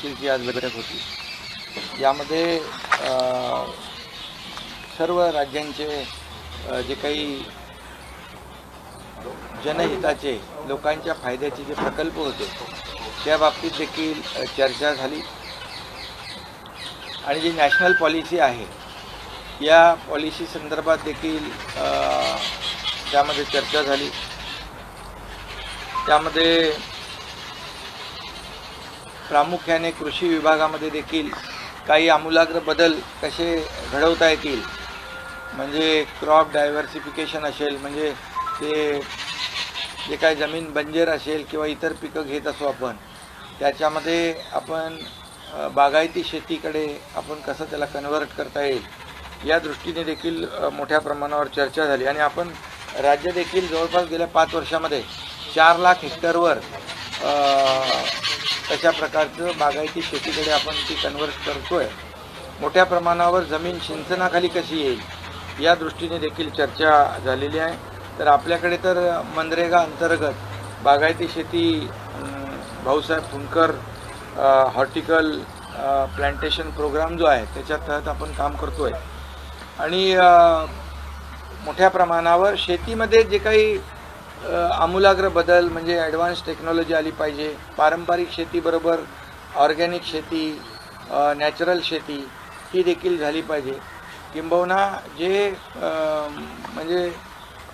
काउन्सिलची आज बैठक होती। यामध्ये सर्व राज्यांचे जे काही जनहिताचे लोकांच्या फायद्याचे जे प्रकल्प होते त्या बाबतीत देखील चर्चा झाली आणि जी नॅशनल पॉलिसी आहे या पॉलिसी संदर्भात देखील त्यामध्ये चर्चा झाली। त्यामध्ये प्रामुख्याने कृषी विभागामध्ये देखील काही आमूलाग्र बदल कसे घडवता येतील, म्हणजे क्रॉप डायव्हर्सिफिकेशन असेल, म्हणजे ते जे काही जमीन बंजर असेल किंवा इतर पिकं घेत असो आपण त्याच्यामध्ये आपण बागायती शेतीकडे आपण कसं त्याला कन्व्हर्ट करता येईल या दृष्टीने देखील मोठ्या प्रमाणावर चर्चा झाली। आणि आपण राज्य देखील जवळपास गेल्या 5 वर्षामध्ये 4 लाख हेक्टरवर तशा प्रकारचं बागायती शेतीकडे आपण ती कन्व्हर्ट करतोय। मोठ्या प्रमाणावर जमीन सिंचनाखाली कशी येईल या दृष्टीने देखील चर्चा झालेली आहे। तर आपल्याकडे तर मनरेगा अंतर्गत बागायती शेती भाऊसाहेब फुंडकर हॉर्टिकल प्लांटेशन प्रोग्राम जो आहे त्याच्या तहत आपण काम करतोय आणि मोठ्या प्रमाणावर शेतीमध्ये जे काही आमूलाग्र बदल म्हणजे ॲडव्हान्स टेक्नॉलॉजी आली पाहिजे, पारंपरिक शेतीबरोबर ऑर्गॅनिक शेती, नॅचरल शेती ही देखील झाली पाहिजे। किंबहुना जे म्हणजे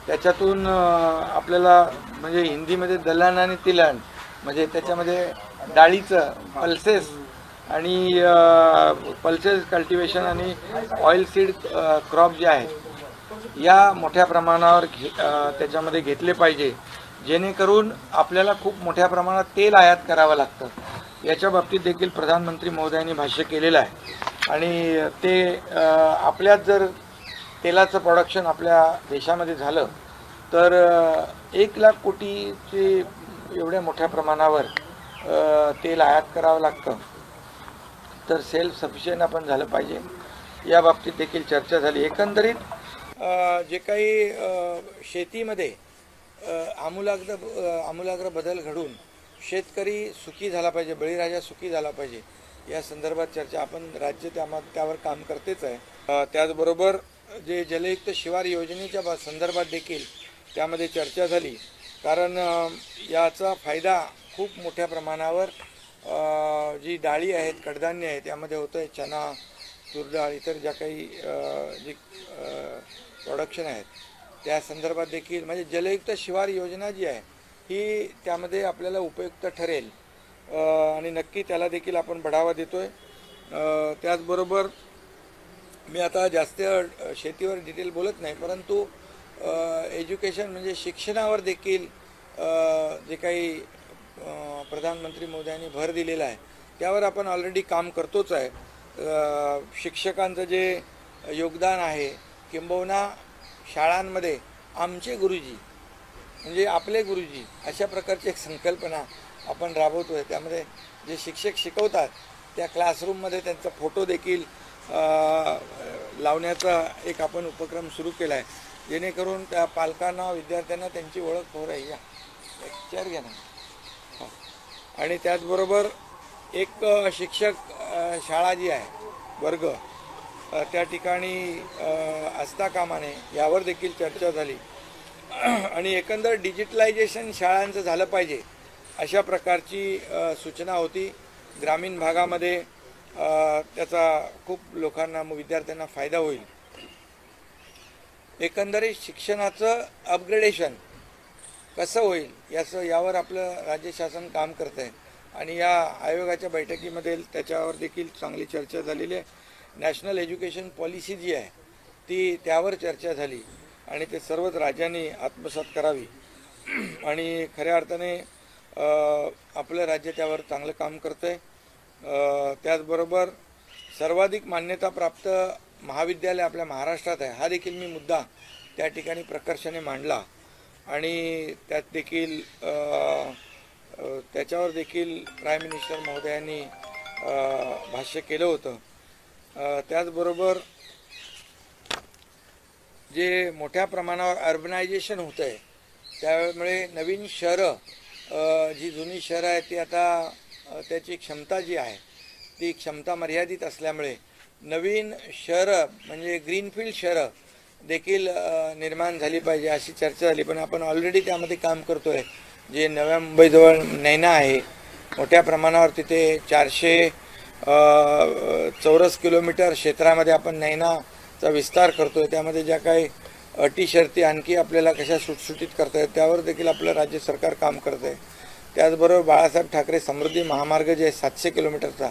त्याच्यातून आपल्याला म्हणजे हिंदीमध्ये दलहन आणि तिलहन म्हणजे त्याच्यामध्ये डाळीचं पल्सेस आणि पल्सेस कल्टिवेशन आणि ऑइल सीड क्रॉप जे आहेत या मोठ्या प्रमाणावर त्याच्यामध्ये घेतले पाहिजे, जेणेकरून आपल्याला खूप मोठ्या प्रमाणात तेल आयात करावं लागतं। याच्या बाबतीत देखील प्रधानमंत्री महोदयांनी भाष्य केलेलं आहे आणि ते आपल्यात जर तेलाचं प्रोडक्शन आपल्या देशामध्ये झालं तर 1 लाख कोटीचे एवढ्या मोठ्या प्रमाणावर तेल आयात करावं लागतं, तर सेल्फ सफिशियंट आपण झालं पाहिजे या बाबतीत देखील चर्चा झाली। एकंदरीत जे काही शेतीमध्ये आमूलाग्र बदल घडून शेतकरी सुखी झाला पाहिजे, बळीराजा सुखी झाला पाहिजे या संदर्भात चर्चा आपण राज्य त्यावर काम करतेच आहे। त्याचबरोबर जे जलयुक्त शिवार योजनेच्या संदर्भात देखील त्यामध्ये चर्चा झाली, कारण याचा फायदा खूप मोठ्या प्रमाणावर जी डाळी आहेत, कडधान्य आहेत त्यामध्ये होतं आहे। चना, तूरडाळ, इतर ज्या काही जी प्रोडक्शन आहेत त्या संदर्भात देखील म्हणजे जलयुक्त शिवार योजना जी आहे ही त्यामध्ये आपल्याला उपयुक्त ठरेल आणि नक्की त्याला देखील आपण बढावा देतोय। त्याचबरोबर मी आता जास्त शेतीवर डिटेल बोलत नाही, परंतु एज्युकेशन म्हणजे शिक्षणावर देखील जे काही प्रधानमंत्री मोदयांनी भर दिलेला आहे त्यावर आपण ऑलरेडी काम करतोच आहे। शिक्षकांचं जे योगदान आहे किंबहुना शाळांमध्ये आमचे गुरुजी म्हणजे आपले गुरुजी अशा प्रकारची एक संकल्पना आपण राबवतोय। त्यामध्ये जे शिक्षक शिकवतात त्या क्लासरूममध्ये त्यांचा फोटो देखील लावण्याचा एक आपण उपक्रम सुरू केला आहे, जेणेकरून त्या पालकांना विद्यार्थ्यांना त्यांची ओळख हो राहील। चेअर घ्या ना। आणि त्याचबरोबर एक शिक्षक शाळा जी आहे वर्ग त्या ठिकाणी असता कामा नये यावर देखील चर्चा झाली आणि एकंदर डिजिटलायझेशन शाळांचं झालं पाहिजे अशा प्रकारची सूचना होती। ग्रामीण भागामध्ये त्याचा खूप लोकांना विद्यार्थ्यांना फायदा होईल। एकंदरीत शिक्षणाचं अपग्रेडेशन कसं होईल यावर आपलं राज्य शासन काम करत आहे आणि या आयोगाच्या बैठकीमध्ये त्याच्यावर देखील चांगली चर्चा झालेली आहे। नॅशनल एज्युकेशन पॉलिसी जी आहे ती त्यावर चर्चा झाली आणि ते सर्वच राज्यांनी आत्मसात करावी आणि खऱ्या अर्थाने आपलं राज्य त्यावर चांगलं काम करतं आहे। त्याचबरोबर सर्वाधिक मान्यताप्राप्त महाविद्यालय आपल्या महाराष्ट्रात आहे हा देखील मी मुद्दा त्या ठिकाणी प्रकर्षाने मांडला आणि त्यात देखील त्याच्यावर देखील प्राईम मिनिस्टर महोदयांनी भाष्य केलं होतं। त्याचबरोबर जे मोठ्या प्रमाणावर अर्बनायझेशन होतं आहे त्यामुळे नवीन शहरं जी जुनी शहरं आहेत ती आता त्याची क्षमता जी आहे ती क्षमता मर्यादित असल्यामुळे नवीन शहरं म्हणजे ग्रीनफील्ड शहरं देखील निर्माण झाली पाहिजे अशी चर्चा झाली. पण आपण ऑलरेडी त्यामध्ये काम करतो आहे. जे नव्या मुंबईजवळ नैना आहे, मोठ्या प्रमाणावर तिथे 400 चौरस किलोमीटर क्षेत्रामध्ये आपण नैनाचा विस्तार करतो आहे. त्यामध्ये ज्या काही अटी शर्ती आणखी आपल्याला कशा सुटसुटीत करता येत त्यावर देखील आपलं राज्य सरकार काम करत आहे. त्याचबरोबर बाळासाहेब ठाकरे समृद्धी महामार्ग जे 700 किलोमीटरचा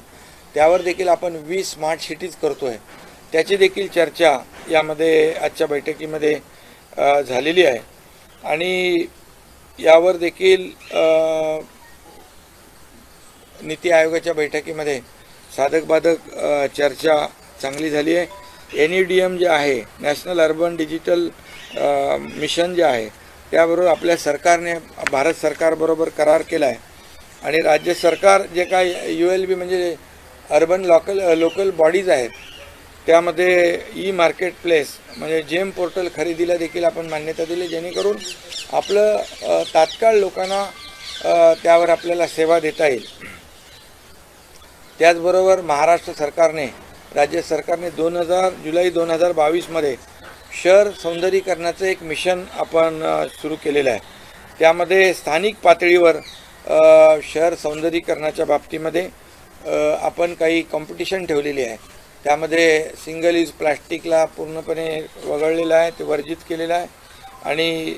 त्यावर देखील आपण 20 स्मार्ट सिटीज करतो आहे. त्याची देखील चर्चा यामध्ये आजच्या बैठकीमध्ये झालेली आहे. आणि यावर देखील नीती आयोगाच्या बैठकीमध्ये साधक बाधक चर्चा चांगली झाली आहे. NEDM जे आहे, नॅशनल अर्बन डिजिटल मिशन जे आहे, त्याबरोबर आपल्या सरकारने भारत सरकारबरोबर करार केला आहे. आणि राज्य सरकार जे काय ULB म्हणजे अर्बन लोकल बॉडीज आहेत त्यामध्ये मार्केट प्लेस म्हणजे जेम पोर्टल खरेदीला देखील आपण मान्यता दिली, जेणेकरून आपलं तात्काळ लोकांना त्यावर आपल्याला सेवा देता येईल. त्याचबरोबर महाराष्ट्र सरकारने राज्य सरकारने जुलै 2022 शहर सौंदर्यीकरणाचं एक मिशन आपण सुरू केलेलं आहे. त्यामध्ये स्थानिक पातळीवर शहर सौंदर्यीकरणाच्या बाबतीमध्ये आपण काही कॉम्पिटिशन ठेवलेली आहे. त्यामध्ये सिंगल यूज प्लास्टिकला पूर्णपणे वगळलेलं आहे, ते वर्जित केलेलं आहे. आणि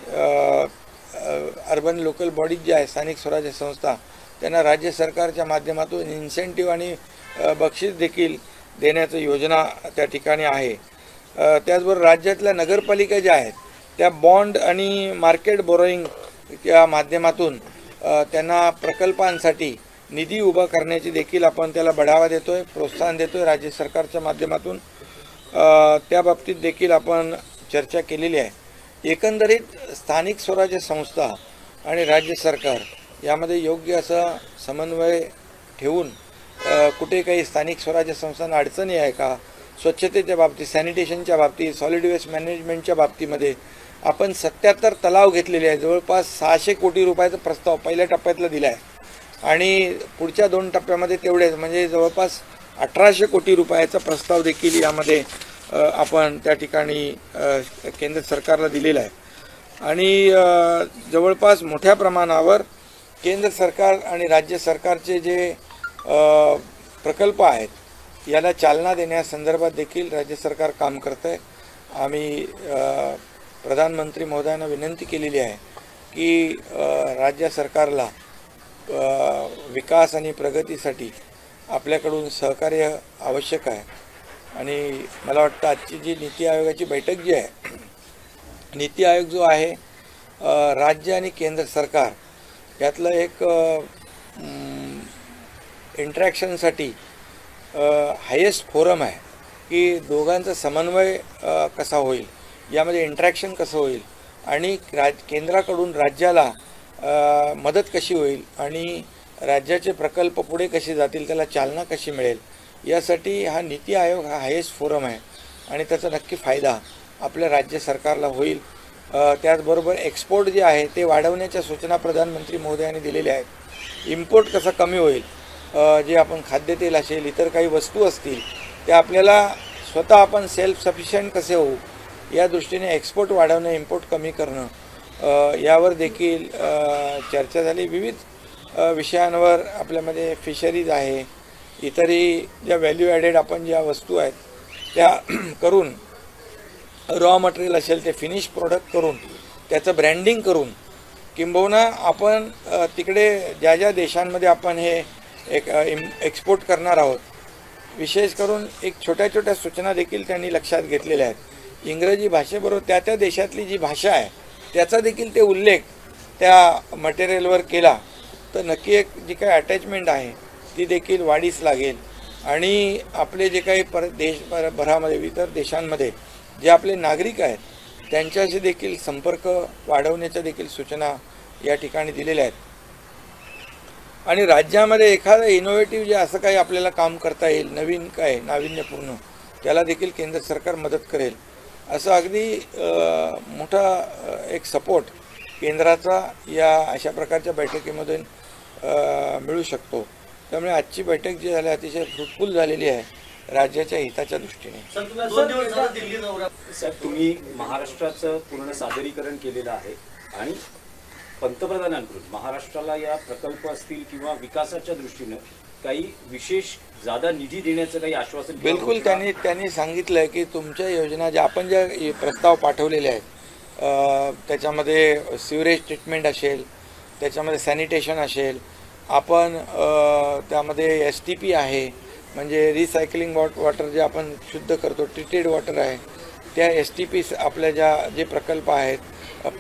अर्बन लोकल बॉडीज जे आहे, स्थानिक स्वराज्य संस्था, त्यांना राज्य सरकारच्या माध्यमातून इन्सेंटिव्ह आणि बक्षीस देखील देण्याची योजना त्या ठिकाणी आहे. त्याचबरोबर राज्यातल्या नगरपालिका ज्या आहेत त्या बॉन्ड आणि मार्केट बोरोईंगच्या माध्यमातून त्यांना प्रकल्पांसाठी निधी उभा करण्याची देखील आपण त्याला बढावा देतो आहे, प्रोत्साहन देतो आहे राज्य सरकारच्या माध्यमातून. त्या बाबतीत देखील आपण चर्चा केलेली आहे. एकंदरीत स्थानिक स्वराज्य संस्था आणि राज्य सरकार यामध्ये योग्य असा समन्वय ठेवून कुठे काही स्थानिक स्वराज्य संस्थांना अडचणी आहे का, स्वच्छतेच्या बाबतीत, सॅनिटेशनच्या बाबतीत, सॉलिड वेस्ट मॅनेजमेंटच्या बाबतीमध्ये आपण 77 तलाव घेतलेले आहे. जवळपास 600 कोटी रुपयाचा प्रस्ताव पहिल्या टप्प्यातला दिला आहे आणि पुढच्या 2 टप्प्यामध्ये तेवढेच म्हणजे जवळपास 1800 कोटी रुपयाचा प्रस्ताव देखील यामध्ये आपण त्या ठिकाणी केंद्र सरकारला दिलेला आहे. आणि जवळपास मोठ्या प्रमाणावर केंद्र सरकार आणि राज्य सरकारचे जे प्रकल्प आहेत याला चालना देण्यासंदर्भात देखील राज्य सरकार काम करतं आहे. आम्ही प्रधानमंत्री महोदयांना विनंती केलेली आहे की राज्य सरकारला विकास आणि प्रगतीसाठी आपल्याकडून सहकार्य आवश्यक आहे. आणि मला वाटतं आजची जी नीती आयोगाची बैठक जी आहे, नीती आयोग जो आहे राज्य आणि केंद्र सरकार यातलं एक इंटरॅक्शनसाठी हायेस्ट फोरम आहे की दोघांचा समन्वय कसा होईल, यामध्ये इंटरॅक्शन कसं होईल आणि केंद्राकडून राज्याला मदत कशी होईल आणि राज्याचे प्रकल्प पुढे कसे जातील, त्याला चालना कशी मिळेल, यासाठी हा नीती आयोग हा हायेस्ट फोरम आहे आणि त्याचा नक्की फायदा आपल्या राज्य सरकारला होईल. त्याचबरोबर एक्सपोर्ट जे आहे ते वाढवण्याच्या सूचना प्रधानमंत्री महोदयांनी दिलेल्या आहेत. इम्पोर्ट कसा कमी होईल, जे आपण खाद्यतेल असेल, इतर काही वस्तू असतील त्या आपल्याला स्वतः आपण सेल्फ सफिशियंट कसे होऊ या दृष्टीने एक्सपोर्ट वाढवणं, इम्पोर्ट कमी करणं यावर देखील चर्चा झाली. विविध विषयांवर आपल्यामध्ये फिशरीज आहे, इतरही ज्या व्हॅल्यू ॲडेड आपण ज्या वस्तू आहेत त्या करून, रॉ मटेरियल असेल ते फिनिश प्रोडक्ट करून त्याचं ब्रँडिंग करून, किंबहुना आपण तिकडे ज्या ज्या देशांमध्ये आपण हे एक्सपोर्ट करणार आहोत, विशेष करून एक छोट्या छोट्या सूचना देखील त्यांनी लक्षात घेतलेल्या आहेत. इंग्रजी भाषेबरोबर त्या त्या देशातली जी भाषा आहे त्याचा देखील ते उल्लेख त्या मटेरियलवर केला तर नक्की एक जी काही अटॅचमेंट आहे ती देखील वाढीस लागेल. आणि आपले जे काही देशभरामध्ये इतर देशांमध्ये जे आपले नागरिक आहेत त्यांच्याशी देखील संपर्क वाढवण्याच्या देखील सूचना या ठिकाणी दिलेल्या आहेत. आणि राज्यामध्ये एखादं इनोव्हेटिव्ह जे असं काही आपल्याला काम करता येईल, नवीन काय नाविन्यपूर्ण, त्याला देखील केंद्र सरकार मदत करेल. असं अगदी मोठा एक सपोर्ट केंद्राचा या अशा प्रकारच्या बैठकीमधून मिळू शकतो. त्यामुळे आजची बैठक जी झाली अतिशय फ्रुटफुल झालेली आहे राज्याच्या हिताच्या दृष्टीने. सर, तुम्ही महाराष्ट्राचं पूर्ण सादरीकरण केलेलं आहे आणि पंतप्रधानांकडून महाराष्ट्राला या प्रकल्प असतील किंवा विकासाच्या दृष्टीनं काही विशेष जादा निधी देण्याचं काही आश्वासन बिलकुल त्यांनी सांगितलं की तुमच्या योजना ज्या आपण ज्या प्रस्ताव पाठवलेले आहेत त्याच्यामध्ये सिवरेज ट्रीटमेंट असेल, त्याच्यामध्ये सॅनिटेशन असेल, आपण त्यामध्ये STP आहे म्हणजे रिसायकलिंग वॉटर जे आपण शुद्ध करतो, ट्रीटेड वॉटर आहे, त्या STP आपल्या जे प्रकल्प आहेत,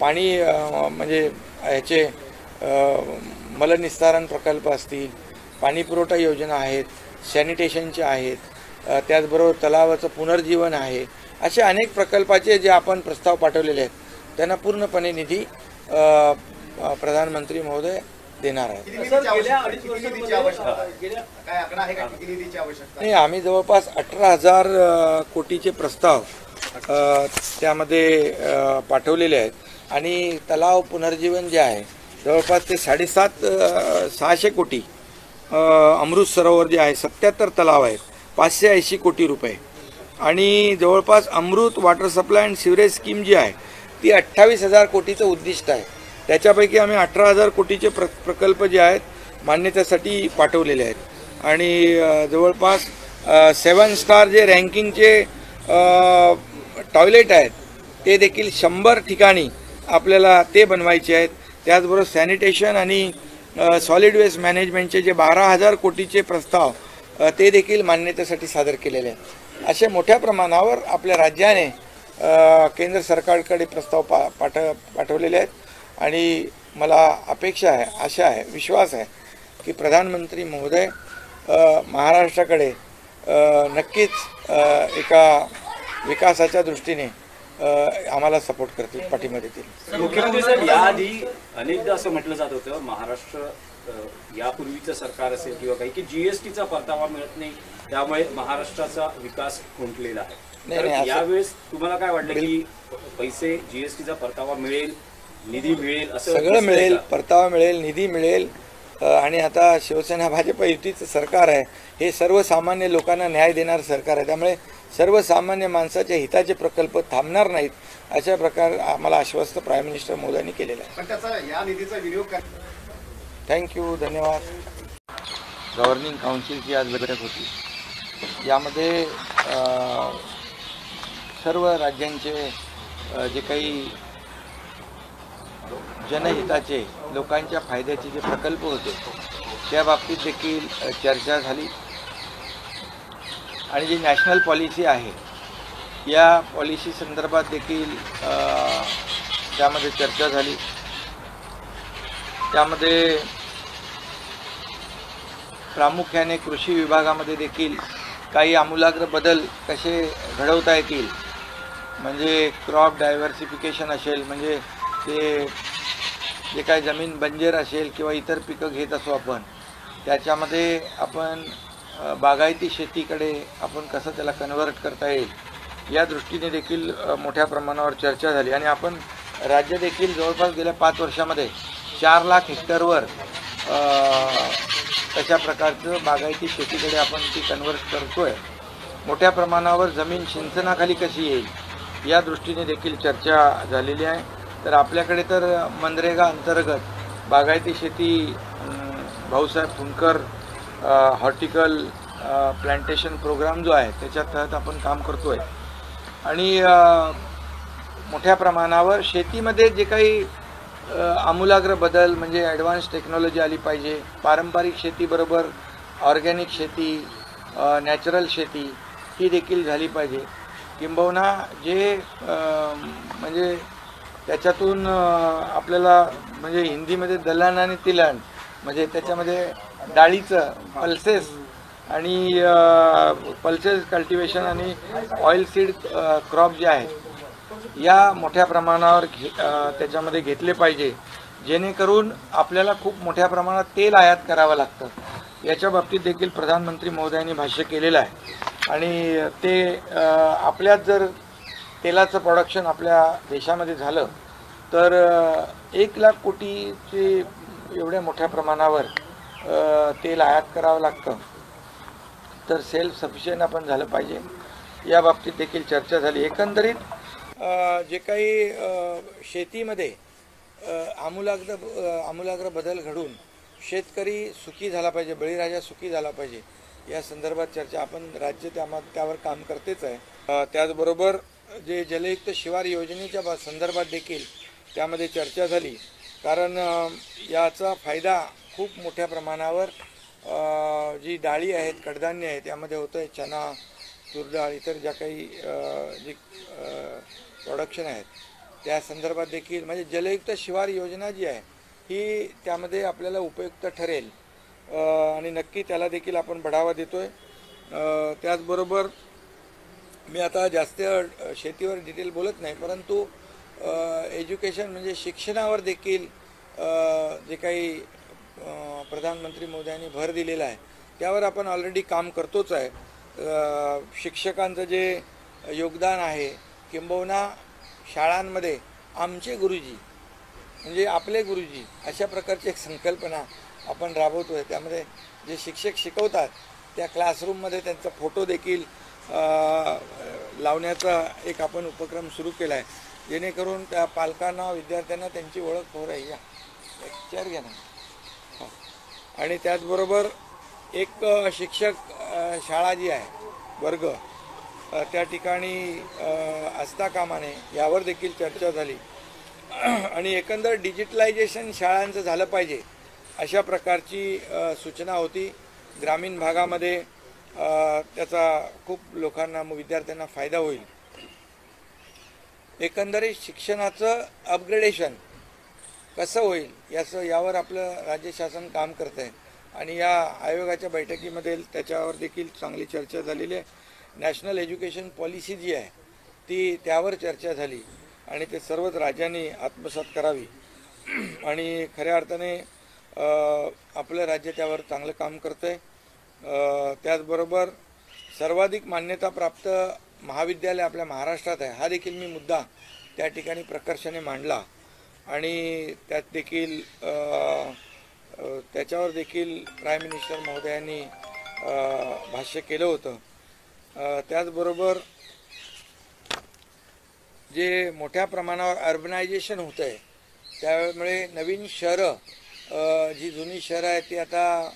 पाणी म्हणजे ह्याचे मलनिस्तारण प्रकल्प असतील, पाणी पुरवठा योजना आहेत, सॅनिटेशनचे आहेत, त्याचबरोबर तलावाचं पुनर्जीवन आहे, असे अनेक प्रकल्पाचे जे आपण प्रस्ताव पाठवलेले आहेत त्यांना पूर्णपणे निधी प्रधानमंत्री महोदय देणार आहेत. नाही, आम्ही जवळपास 18,000 कोटीचे प्रस्ताव त्यामध्ये पाठवलेले आहेत आणि तलाव पुनर्जीवन जे आहे जवळपास ते 650 कोटी, अमृत सरोवर जे आहे 77 तलाव आहेत, 580 कोटी रुपये आणि जवळपास Amrut water supply and sewerage scheme जी आहे ती 28,000 कोटीचं उद्दिष्ट आहे. त्याच्यापैकी आम्ही 18,000 कोटीचे प्रकल्प जे आहेत मान्यतेसाठी पाठवलेले आहेत आणि जवळपास 7 स्टार जे रँकिंगचे टॉयलेट आहेत ते देखील 100 ठिकाणी आपल्याला ते बनवायचे आहेत. त्याचबरोबर सॅनिटेशन आणि सॉलिड वेस्ट मॅनेजमेंटचे जे 12,000 कोटीचे प्रस्ताव ते देखील मान्यतेसाठी सादर केलेले आहेत. असे मोठ्या प्रमाणावर आपल्या राज्याने केंद्र सरकारकडे प्रस्ताव पाठवलेले आहेत आणि मला अपेक्षा आहे, आशा आहे, विश्वास आहे की प्रधानमंत्री महोदय महाराष्ट्राकडे नक्कीच एका विकासाच्या दृष्टीने आम्हाला सपोर्ट करतील, पाठिंबा देतील. मुख्यमंत्री साहेब, याआधी अनेकदा असं म्हटलं जात होतं महाराष्ट्र यापूर्वीचं सरकार असेल किंवा काही की GSTचा परतावा मिळत नाही, त्यामुळे महाराष्ट्राचा विकास खुंटलेला आहे. यावेळेस तुम्हाला काय वाटलं की पैसे GSTचा परतावा मिळेल, निधी मिळेल, असं सगळं मिळेल, परतावा मिळेल, निधी मिळेल आणि आता शिवसेना भाजप युतीचं सरकार आहे, हे सर्वसामान्य लोकांना न्याय देणारं सरकार आहे, त्यामुळे सर्वसामान्य माणसाच्या हिताचे प्रकल्प थांबणार नाहीत अशा प्रकारे आम्हाला आश्वस्त प्राईम मिनिस्टर मोदींनी केलेलं आहे. थँक्यू, धन्यवाद. गव्हर्निंग काउन्सिलची आज बैठक होती. यामध्ये सर्व राज्यांचे जे काही जनहिताचे, लोकांच्या फायद्याचे जे प्रकल्प होते त्या बाबतीत देखील चर्चा झाली आणि जी नॅशनल पॉलिसी आहे या पॉलिसी संदर्भात देखील त्यामध्ये चर्चा झाली. त्यामध्ये प्रामुख्याने कृषी विभागामध्ये देखील काही आमूलाग्र बदल कसे घडवता येतील, म्हणजे क्रॉप डायव्हर्सिफिकेशन असेल, म्हणजे ते जे काही जमीन बंजर असेल किंवा इतर पिकं घेत असू आपण त्याच्यामध्ये आपण बागायती शेतीकडे आपण कसं त्याला कन्व्हर्ट करता येईल या दृष्टीने देखील मोठ्या प्रमाणावर चर्चा झाली आणि आपण राज्य देखील जवळपास गेल्या 5 वर्षामध्ये 4 लाख हेक्टरवर तशा प्रकारचं बागायती शेतीकडे आपण ती कन्व्हर्ट करतोय. मोठ्या प्रमाणावर जमीन सिंचनाखाली कशी येईल या दृष्टीने देखील चर्चा झालेली आहे. तर आपल्याकडे तर मनरेगा अंतर्गत बागायती शेती भाऊसाहेब फुंडकर हॉर्टिकल प्लांटेशन प्रोग्राम जो आहे त्याच्या तहत आपण काम करतोय आणि मोठ्या प्रमाणावर शेतीमध्ये जे काही आमूलाग्र बदल म्हणजे ॲडव्हान्स टेक्नॉलॉजी आली पाहिजे, पारंपरिक शेतीबरोबर ऑर्गॅनिक शेती, नॅचरल शेती ही देखील झाली पाहिजे. किंबहुना जे म्हणजे त्याच्यातून आपल्याला म्हणजे हिंदीमध्ये दलहन आणि तिलहन म्हणजे त्याच्यामध्ये डाळीचं पल्सेस आणि पल्सेस कल्टिवेशन आणि ऑइल सीड क्रॉप जे आहेत या मोठ्या प्रमाणावर त्याच्यामध्ये घेतले पाहिजे, जेणेकरून आपल्याला खूप मोठ्या प्रमाणात तेल आयात करावं लागतं. याच्या बाबतीत देखील प्रधानमंत्री महोदयांनी भाष्य केलेलं आहे आणि ते आपल्यात जर तेलाचं प्रोडक्शन आपल्या देशामध्ये झालं तर 1 लाख कोटीचे एवढ्या मोठ्या प्रमाणावर तेल आयात करावं लागतं, तर सेल्फ सफिशियंट आपण झालं पाहिजे, या बाबतीत देखील चर्चा झाली. एकंदरीत जे काही शेतीमध्ये आमूलाग्र बदल घडून शेतकरी सुखी झाला पाहिजे, बळीराजा सुखी झाला पाहिजे, या संदर्भात चर्चा आपण राज्य त्यावर काम करतेच आहे. त्याचबरोबर जे जलयुक्त शिवार योजनेच्या संदर्भात देखील त्यामध्ये चर्चा झाली, कारण याचा फायदा खूप मोठ्या प्रमाणावर जी डाळी आहेत, कडधान्य आहेत, त्यामध्ये होतं आहे. चना, तूर डाळ, इतर ज्या काही जी प्रोडक्शन आहेत त्या संदर्भात देखील म्हणजे जलयुक्त शिवार योजना जी आहे ही त्यामध्ये आपल्याला उपयुक्त ठरेल आणि नक्की त्याला देखील आपण बढावा देतो आहे. त्याचबरोबर मी आता जास्त शेतीवर डिटेल बोलत नाही, परंतु एज्युकेशन म्हणजे शिक्षणावर देखील जे काही प्रधानमंत्री मोदयांनी भर दिलेला आहे त्यावर आपण ऑलरेडी काम करतोच आहे. शिक्षकांचं जे योगदान आहे, किंबहुना शाळांमध्ये आमचे गुरुजी म्हणजे आपले गुरुजी, अशा प्रकारची एक संकल्पना आपण राबवतो आहे. त्यामध्ये जे शिक्षक शिकवतात त्या क्लासरूममध्ये त्यांचा फोटो देखील लावण्याचा एक आपण उपक्रम सुरू केला आहे, जेणेकरून त्या पालकांना, विद्यार्थ्यांना त्यांची ओळख हो राहील. चेअर घ्या ना. आणि त्याचबरोबर एक शिक्षक शाळा जी आहे, वर्ग, त्या ठिकाणी असता कामा नये, यावर देखील चर्चा झाली. आणि एकंदर डिजिटलायझेशन शाळांचं झालं पाहिजे, अशा प्रकारची सूचना होती. ग्रामीण भागामध्ये त्याचा खूप लोकांना, विद्यार्थ्यांना फायदा होईल. एकंदरीत शिक्षणाचं अपग्रेडेशन कसं होईल यावर आपलं राज्य शासन काम करतं आहे आणि या आयोगाच्या बैठकीमध्ये त्याच्यावर देखील चांगली चर्चा झालेली आहे. नॅशनल एज्युकेशन पॉलिसी जी आहे ती त्यावर चर्चा झाली आणि ते सर्वच राज्यांनी आत्मसात करावी आणि खऱ्या अर्थाने आपलं राज्य त्यावर चांगलं काम करतं आहे. त्याचबरोबर सर्वाधिक मान्यताप्राप्त महाविद्यालय आपल्या महाराष्ट्रात आहे, हा देखील मी मुद्दा त्या ठिकाणी प्रकर्षाने मांडला आणि त्यात देखील त्याच्यावर देखील प्राईम मिनिस्टर महोदयांनी भाष्य केलं होतं. त्याचबरोबर जे मोठ्या प्रमाणावर अर्बनायझेशन होतं आहे त्यामुळे नवीन शहरं, जी जुनी शहरं आहेत ती आता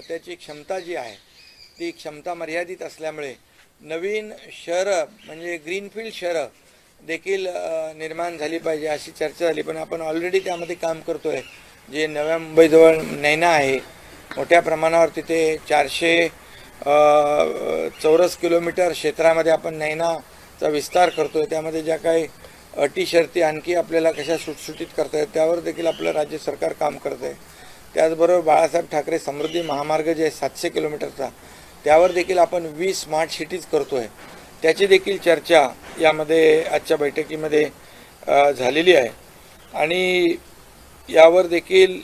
त्याची क्षमता जी आहे ती क्षमता मर्यादित असल्यामुळे नवीन शहरं म्हणजे ग्रीनफील्ड शहरं देखील निर्माण झाली पाहिजे, अशी चर्चा झाली. पण आपण ऑलरेडी त्यामध्ये काम करतो आहे. जे नव्या मुंबईजवळ नैना आहे, मोठ्या प्रमाणावर तिथे 400 चौरस किलोमीटर क्षेत्रामध्ये आपण नैनाचा विस्तार करतो आहे. त्यामध्ये ज्या काही अटी शर्ती आणखी आपल्याला कशा सुटसुटीत करता येत त्यावर देखील आपलं राज्य सरकार काम करतं आहे. त्याचबरोबर बाळासाहेब ठाकरे समृद्धी महामार्ग जे 700 किलोमीटरचा, त्यावर देखील आपण 20 स्मार्ट सिटीज करतो आहे. त्याची देखील चर्चा यामध्ये आजच्या बैठकीमध्ये झालेली आहे आणि यावर देखील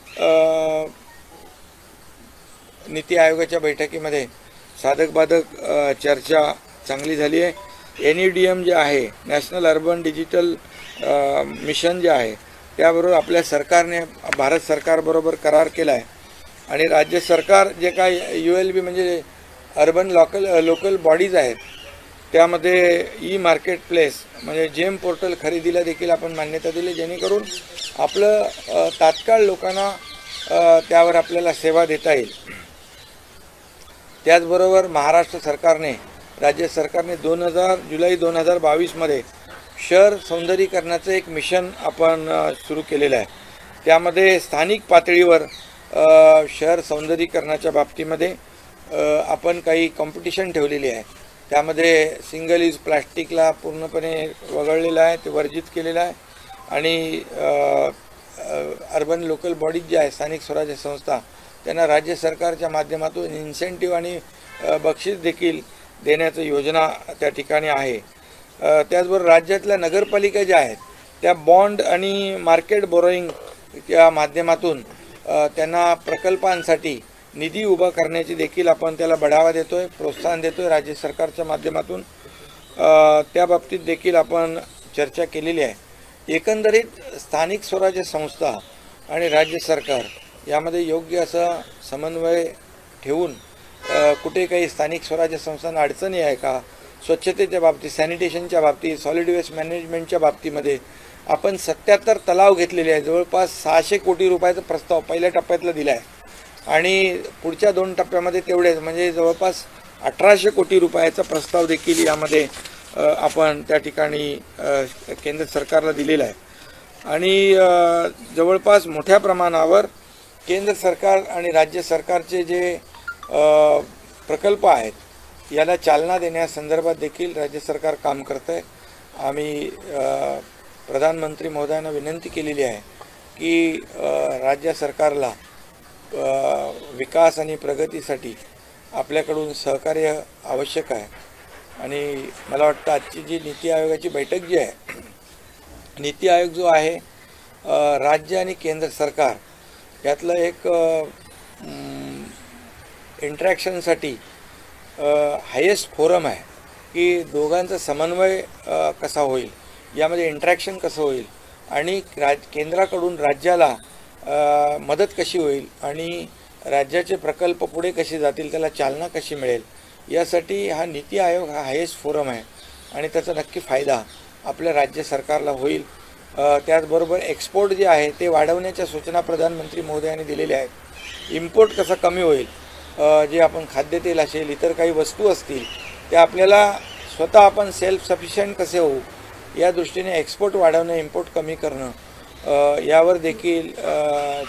नीती आयोगाच्या बैठकीमध्ये साधक बाधक चर्चा चांगली झाली आहे. NEDM जे आहे, नॅशनल अर्बन डिजिटल मिशन जे आहे, त्याबरोबर आपल्या सरकारने भारत सरकारबरोबर करार केला आहे आणि राज्य सरकार जे काय ULB म्हणजे अर्बन लोकल बॉडीज आहेत त्यामध्ये मार्केट प्लेस म्हणजे जेम पोर्टल खरेदीला देखील आपण मान्यता दिली, जेणेकरून आपलं तात्काळ लोकांना त्यावर आपल्याला सेवा देता येईल. त्याचबरोबर महाराष्ट्र सरकारने, राज्य सरकारने जुलै 2022 शहर सौंदर्यीकरणाचं एक मिशन आपण सुरू केलेलं आहे. त्यामध्ये स्थानिक पातळीवर शहर सौंदर्यीकरणाच्या बाबतीमध्ये आपण काही कॉम्पिटिशन ठेवलेली आहे. त्यामध्ये सिंगल यूज प्लास्टिकला पूर्णपणे वगळलेलं आहे, ते वर्जित केलेलं आहे आणि अर्बन लोकल बॉडीज जे आहे, स्थानिक स्वराज्य संस्था, त्यांना राज्य सरकारच्या माध्यमातून इन्सेंटिव्ह आणि बक्षीस देखील देण्याचं योजना त्या ठिकाणी आहे. त्याचबरोबर राज्यातल्या नगरपालिका ज्या आहेत त्या बॉन्ड आणि मार्केट बोरोईंगच्या माध्यमातून त्यांना प्रकल्पांसाठी निधी उभा करण्याची देखील आपण त्याला बढावा देतो आहे, प्रोत्साहन देतो आहे राज्य सरकारच्या माध्यमातून. त्या बाबतीत देखील आपण चर्चा केलेली आहे. एकंदरीत स्थानिक स्वराज्य संस्था आणि राज्य सरकार यामध्ये योग्य असं समन्वय ठेवून कुठे काही स्थानिक स्वराज्य संस्थांना अडचणी आहे का, स्वच्छतेच्या बाबतीत, सॅनिटेशनच्या बाबतीत, सॉलिड वेस्ट मॅनेजमेंटच्या बाबतीमध्ये आपण 77 तलाव घेतलेले आहे. जवळपास 600 कोटी रुपयाचा प्रस्ताव पहिल्या टप्प्यातला दिला आहे आणि पुढच्या 2 टप्प्यामध्ये तेवढेच म्हणजे जवळपास 1800 कोटी रुपयाचा प्रस्ताव देखील यामध्ये आपण त्या ठिकाणी केंद्र सरकारला दिलेला आहे. आणि जवळपास मोठ्या प्रमाणावर केंद्र सरकार आणि राज्य सरकारचे जे प्रकल्प आहेत याला चालना देण्यासंदर्भात देखील राज्य सरकार काम करतं आहे. आम्ही प्रधानमंत्री महोदयांना विनंती केलेली आहे की राज्य सरकारला विकास आणि प्रगतीसाठी आपल्याकडून सहकार्य आवश्यक आहे. आणि मला वाटतं आजची जी नीती आयोगाची बैठक जी आहे, नीती आयोग जो आहे राज्य आणि केंद्र सरकार यातलं एक इंटरॅक्शनसाठी हायेस्ट फोरम आहे की दोघांचा समन्वय कसा होईल, यामध्ये इंटरॅक्शन कसं होईल आणि केंद्राकडून राज्याला मदत कशी होईल आणि राज्याचे प्रकल्प पुढे कसे जातील, त्याला चालना कशी मिळेल, यासाठी हा नीती आयोग हा हायेस्ट फोरम आहे आणि त्याचा नक्की फायदा आपल्या राज्य सरकारला होईल. त्याचबरोबर एक्सपोर्ट जे आहे ते वाढवण्याच्या सूचना प्रधानमंत्री महोदयांनी दिलेल्या आहेत. इम्पोर्ट कसा कमी होईल, जे आपण खाद्यतेल असेल, इतर काही वस्तू असतील त्या आपल्याला स्वतः आपण सेल्फ सफिशियंट कसे होऊ या दृष्टीने एक्सपोर्ट वाढवणं, इम्पोर्ट कमी करणं यावर देखील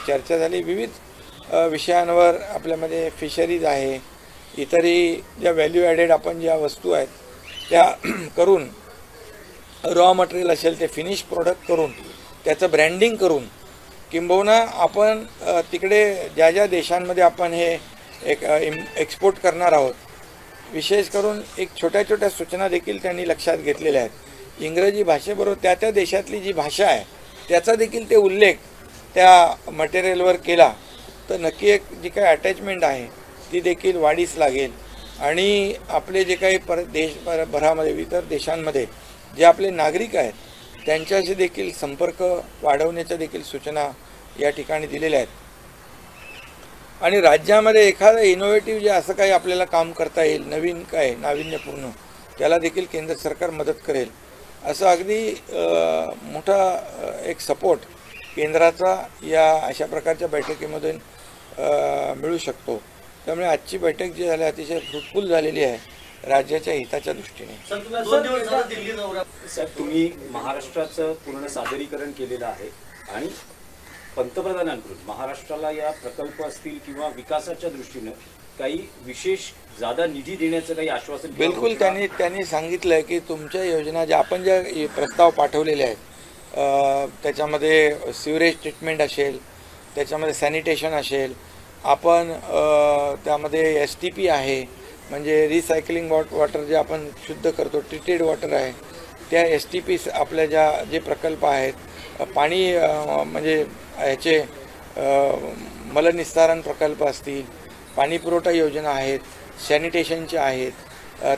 चर्चा झाली. विविध विषयांवर आपल्यामध्ये फिशरीज आहे, इतरही ज्या व्हॅल्यू ॲडेड आपण ज्या वस्तू आहेत त्या करून, रॉ मटेरियल असेल ते फिनिश प्रोडक्ट करून त्याचं ब्रँडिंग करून, किंबहुना आपण तिकडे ज्या ज्या देशांमध्ये आपण हे एक्सपोर्ट करणार आहोत, विशेष करून एक छोट्या छोट्या सूचना देखील त्यांनी लक्षात घेतलेल्या आहेत. इंग्रजी भाषेबरोबर त्या त्या देशातली जी भाषा आहे त्याचा देखील ते उल्लेख त्या मटेरियलवर केला तर नक्की एक जी काही अटॅचमेंट आहे ती देखील वाढीस लागेल. आणि आपले जे काही देशभरामध्ये इतर देशांमध्ये जे आपले नागरिक आहेत त्यांच्याशी देखील संपर्क वाढवण्याच्या देखील सूचना या ठिकाणी दिलेल्या आहेत. आणि राज्यामध्ये एखादं इनोव्हेटिव्ह जे असं काही आपल्याला काम करता येईल, नवीन काय नाविन्यपूर्ण, त्याला देखील केंद्र सरकार मदत करेल. असं अगदी मोठा एक सपोर्ट केंद्राचा या अशा प्रकारच्या बैठकीमधून मिळू शकतो. त्यामुळे आजची बैठक जी झाली अतिशय फ्रुटफुल झालेली आहे राज्याच्या हिताच्या दृष्टीने. सर, तुम्ही महाराष्ट्राचं पूर्ण सादरीकरण केलेलं आहे आणि पंतप्रधानांकडून महाराष्ट्राला या प्रकल्प असतील किंवा विकासाच्या दृष्टीनं काही विशेष जादा निधी देण्याचं काही आश्वासन? बिलकुल, त्यांनी सांगितलं की तुमच्या योजना ज्या आपण ज्या प्रस्ताव पाठवलेले आहेत त्याच्यामध्ये सिवरेज ट्रीटमेंट असेल, त्याच्यामध्ये सॅनिटेशन असेल, आपण त्यामध्ये STP आहे म्हणजे रिसायकलिंग वॉटर जे आपण शुद्ध करतो, ट्रीटेड वॉटर आहे, त्या STP आपल्या जे प्रकल्प आहेत, पाणी म्हणजे ह्याचे मलनिस्तारण प्रकल्प असतील, पाणी पुरवठा योजना आहेत, सॅनिटेशनचे आहेत,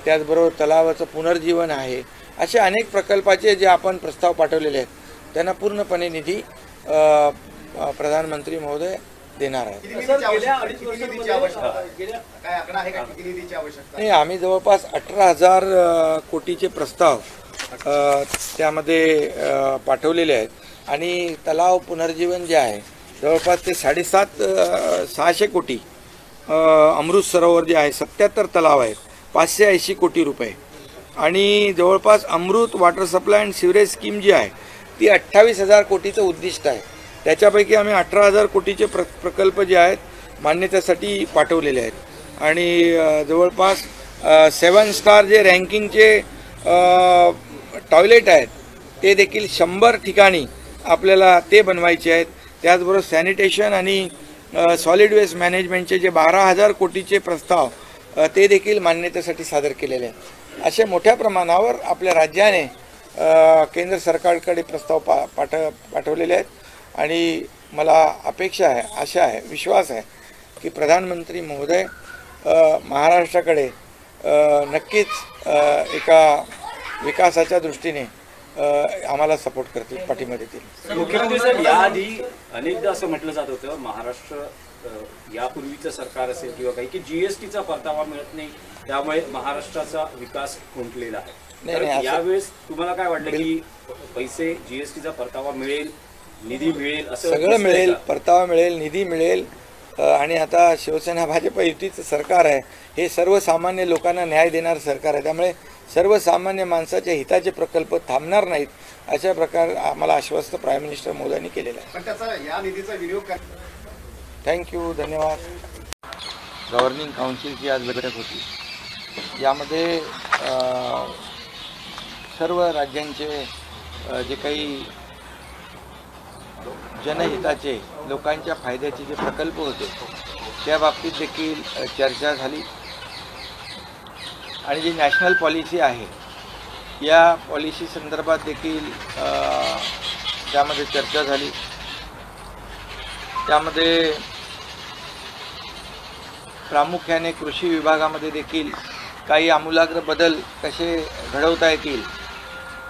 त्याचबरोबर तलावाचं पुनर्जीवन आहे, असे अनेक प्रकल्पाचे जे आपण प्रस्ताव पाठवलेले आहेत त्यांना पूर्णपणे निधी प्रधानमंत्री महोदय देणार आहेत. नाही, आम्ही जवळपास 18,000 कोटीचे प्रस्ताव त्यामध्ये पाठवलेले आहेत आणि तलाव पुनर्जीवन जे आहे जवळपास ते 650 कोटी, अमृत सरोवर जे आहे 77 तलाव आहेत, 580 कोटी रुपये, आणि जवळपास Amrut water supply and sewerage scheme जी आहे ती 28,000 कोटीचं उद्दिष्ट आहे. त्याच्यापैकी आम्ही 18,000 कोटीचे प्रकल्प जे आहेत मान्यतेसाठी पाठवलेले आहेत. आणि जवळपास 7 स्टार जे रँकिंगचे टॉयलेट आहेत ते देखील 100 ठिकाणी आपल्याला ते बनवायचे आहेत. त्याचबरोबर सॅनिटेशन आणि सॉलिड वेस्ट मॅनेजमेंटचे जे 12,000 कोटीचे प्रस्ताव ते देखील मान्यतेसाठी सादर केलेले आहेत. असे मोठ्या प्रमाणावर आपल्या राज्याने केंद्र सरकारकडे प्रस्ताव पाठवलेले आहेत आणि मला अपेक्षा आहे, आशा आहे, विश्वास आहे की प्रधानमंत्री महोदय महाराष्ट्राकडे नक्कीच एका विकासाच्या दृष्टीने आम्हाला सपोर्ट करतील, पाठिंबा देतील. मुख्यमंत्री साहेब, याआधी अनेकदा असं म्हटलं जात होतं महाराष्ट्र यापूर्वीचं सरकार असेल किंवा काही की जीएसटीचा परतावा मिळत नाही, त्यामुळे महाराष्ट्राचा विकास खुंटलेला आहे. तर यावेळेस तुम्हाला काय वाटलं की पैसे जीएसटीचा परतावा मिळेल, निधी मिळेल, असं सगळं मिळेल, परतावा मिळेल, निधी मिळेल. आणि आता शिवसेना भाजप युतीचं सरकार आहे, हे सर्वसामान्य लोकांना न्याय देणारं सरकार आहे. त्यामुळे सर्वसामान्य माणसाच्या हिताचे प्रकल्प थांबणार नाहीत, अशा प्रकार आम्हाला आश्वस्त प्राईम मिनिस्टर मोदींनी केलेलं आहे. पण त्याचा या निधीचा विनियोग थँक्यू, धन्यवाद. गव्हर्निंग काउन्सिलची आज बैठक होती. यामध्ये सर्व राज्यांचे जे काही जनहिताचे, लोकांच्या फायद्याचे जे प्रकल्प होते त्या बाबतीत देखील चर्चा झाली. आणि जी नॅशनल पॉलिसी आहे या पॉलिसी संदर्भात देखील त्यामध्ये चर्चा झाली. त्यामध्ये प्रामुख्याने कृषी विभागामध्ये देखील काही आमूलाग्र बदल कसे घडवता येतील,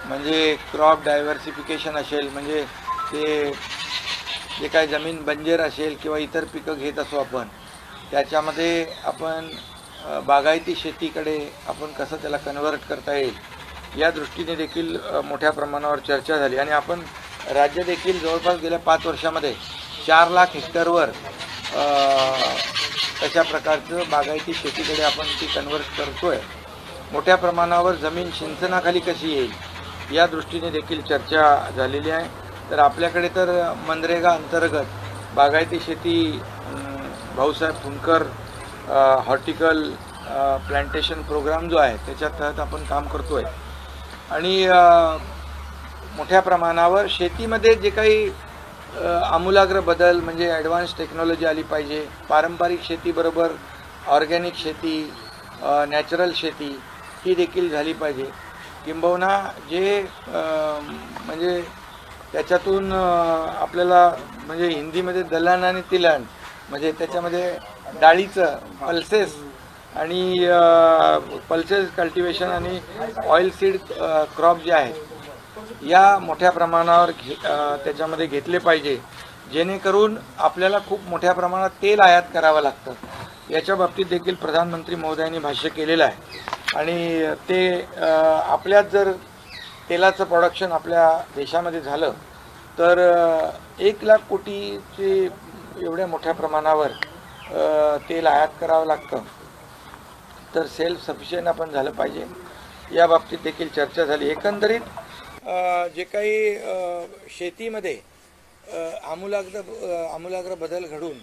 म्हणजे क्रॉप डायव्हर्सिफिकेशन असेल, म्हणजे ते जे काही जमीन बंजर असेल किंवा इतर पिकं घेत असो आपण, त्याच्यामध्ये आपण बागायती शेतीकडे आपण कसं त्याला कन्व्हर्ट करता येईल या दृष्टीने देखील मोठ्या प्रमाणावर चर्चा झाली. आणि आपण राज्य देखील जवळपास गेल्या 5 वर्षामध्ये 4 लाख हेक्टरवर तशा प्रकारचं बागायती शेतीकडे आपण ती कन्व्हर्ट करतोय. मोठ्या प्रमाणावर जमीन सिंचनाखाली कशी येईल या दृष्टीने देखील चर्चा झालेली आहे. तर आपल्याकडे तर मनरेगा अंतर्गत बागायती शेती भाऊसाहेब फुंडकर हॉर्टिकल प्लांटेशन प्रोग्राम जो आहे त्याच्या तहत आपण काम करतोय. आणि मोठ्या प्रमाणावर शेतीमध्ये जे काही आमूलाग्र बदल, म्हणजे ॲडव्हान्स टेक्नॉलॉजी आली पाहिजे. पारंपरिक शेतीबरोबर ऑर्गॅनिक शेती, नॅचरल शेती ही देखील झाली पाहिजे. किंबहुना जे म्हणजे त्याच्यातून आपल्याला म्हणजे हिंदीमध्ये दलहन आणि तिलहन, म्हणजे त्याच्यामध्ये डाळीचं पल्सेस आणि पल्सेस कल्टिवेशन आणि ऑइल सीड क्रॉप जे आहेत या मोठ्या प्रमाणावर त्याच्यामध्ये घेतले पाहिजे, जेणेकरून आपल्याला खूप मोठ्या प्रमाणात तेल आयात करावं लागतं. याच्या बाबतीत देखील प्रधानमंत्री महोदयांनी भाष्य केलेलं आहे. आणि ते आपल्यात जर तेलाचं प्रोडक्शन आपल्या देशामध्ये झालं तर 1 लाख कोटीचे एवढ्या मोठ्या प्रमाणावर तेल आयात करावं लागतं. तर सेल्फ सफिशियंट आपण झालं पाहिजे, या बाबतीत देखील चर्चा झाली. एकंदरीत जे काही शेतीमध्ये आमूलाग्र बदल घडून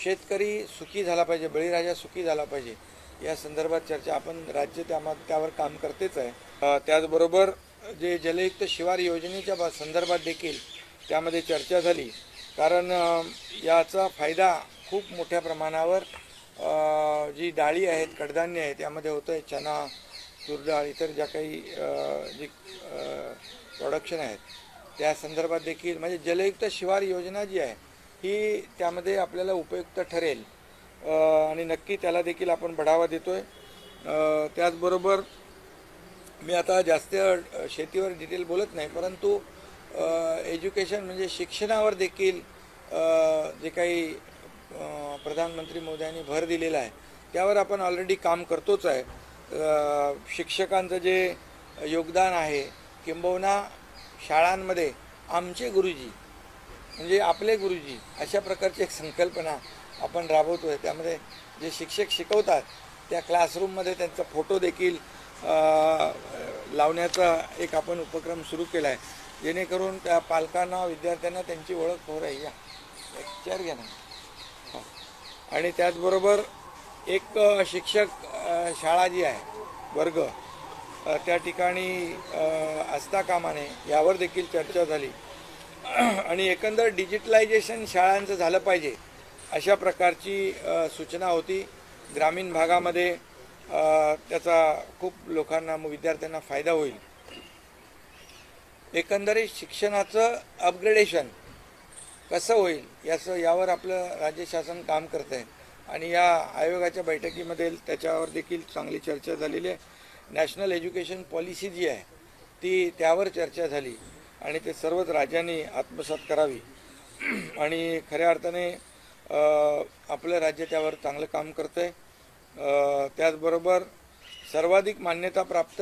शेतकरी सुखी झाला पाहिजे, बळीराजा सुखी झाला पाहिजे, या संदर्भात चर्चा आपण राज्य त्यावर काम करतेच आहे. त्याचबरोबर जे जलयुक्त शिवार योजनेच्या संदर्भात देखील त्यामध्ये चर्चा झाली. कारण याचा फायदा खूप मोठ्या प्रमाणावर जी डाळी आहेत, कडधान्य आहेत, त्यामध्ये होतं आहे. चना, तूरडाळ, इतर ज्या काही जी प्रोडक्शन आहेत त्या संदर्भात देखील म्हणजे जलयुक्त शिवार योजना जी आहे ही त्यामध्ये आपल्याला उपयुक्त ठरेल आणि नक्की त्याला देखील आपण बढावा देतोय. त्याचबरोबर मी आता जास्त शेतीवर डिटेल बोलत नाही, परंतु एज्युकेशन म्हणजे शिक्षणावर देखील जे काही प्रधानमंत्री मोदयांनी भर दिलेला आहे त्यावर आपण ऑलरेडी काम करतोच आहे. शिक्षकांचं जे योगदान आहे, किंबहुना शाळांमध्ये आमचे गुरुजी म्हणजे आपले गुरुजी अशा प्रकारची एक संकल्पना आपण राबवतो आहे. त्यामध्ये जे शिक्षक शिकवतात त्या क्लासरूममध्ये त्यांचा फोटो देखील लावण्याचा एक आपण उपक्रम सुरू केला आहे, जेणेकरून त्या पालकांना, विद्यार्थ्यांना त्यांची ओळख हो राही. एक चेअर घ्या ना. आणि त्याचबरोबर एक शिक्षक शाळा जी आहे, वर्ग, त्या ठिकाणी असता कामा नये यावर देखील चर्चा झाली. आणि एकंदर डिजिटलायझेशन शाळांचं झालं पाहिजे अशा प्रकारची सूचना होती. ग्रामीण भागामध्ये त्याचा खूप लोकांना, विद्यार्थ्यांना फायदा होईल. एकंदरीत शिक्षणाचं अपग्रेडेशन कसं होईल यावर आपलं राज्य शासन काम करतं आहे. आणि या आयोगाच्या बैठकीमध्ये त्याच्यावर देखील चांगली चर्चा झालेली आहे. नॅशनल एज्युकेशन पॉलिसी जी आहे त्यावर चर्चा झाली आणि ते सर्वच राज्यांनी आत्मसात करावी आणि खऱ्या अर्थाने आपलं राज्य त्यावर चांगलं काम करतं आहे। त्याचबरोबर सर्वाधिक मान्यताप्राप्त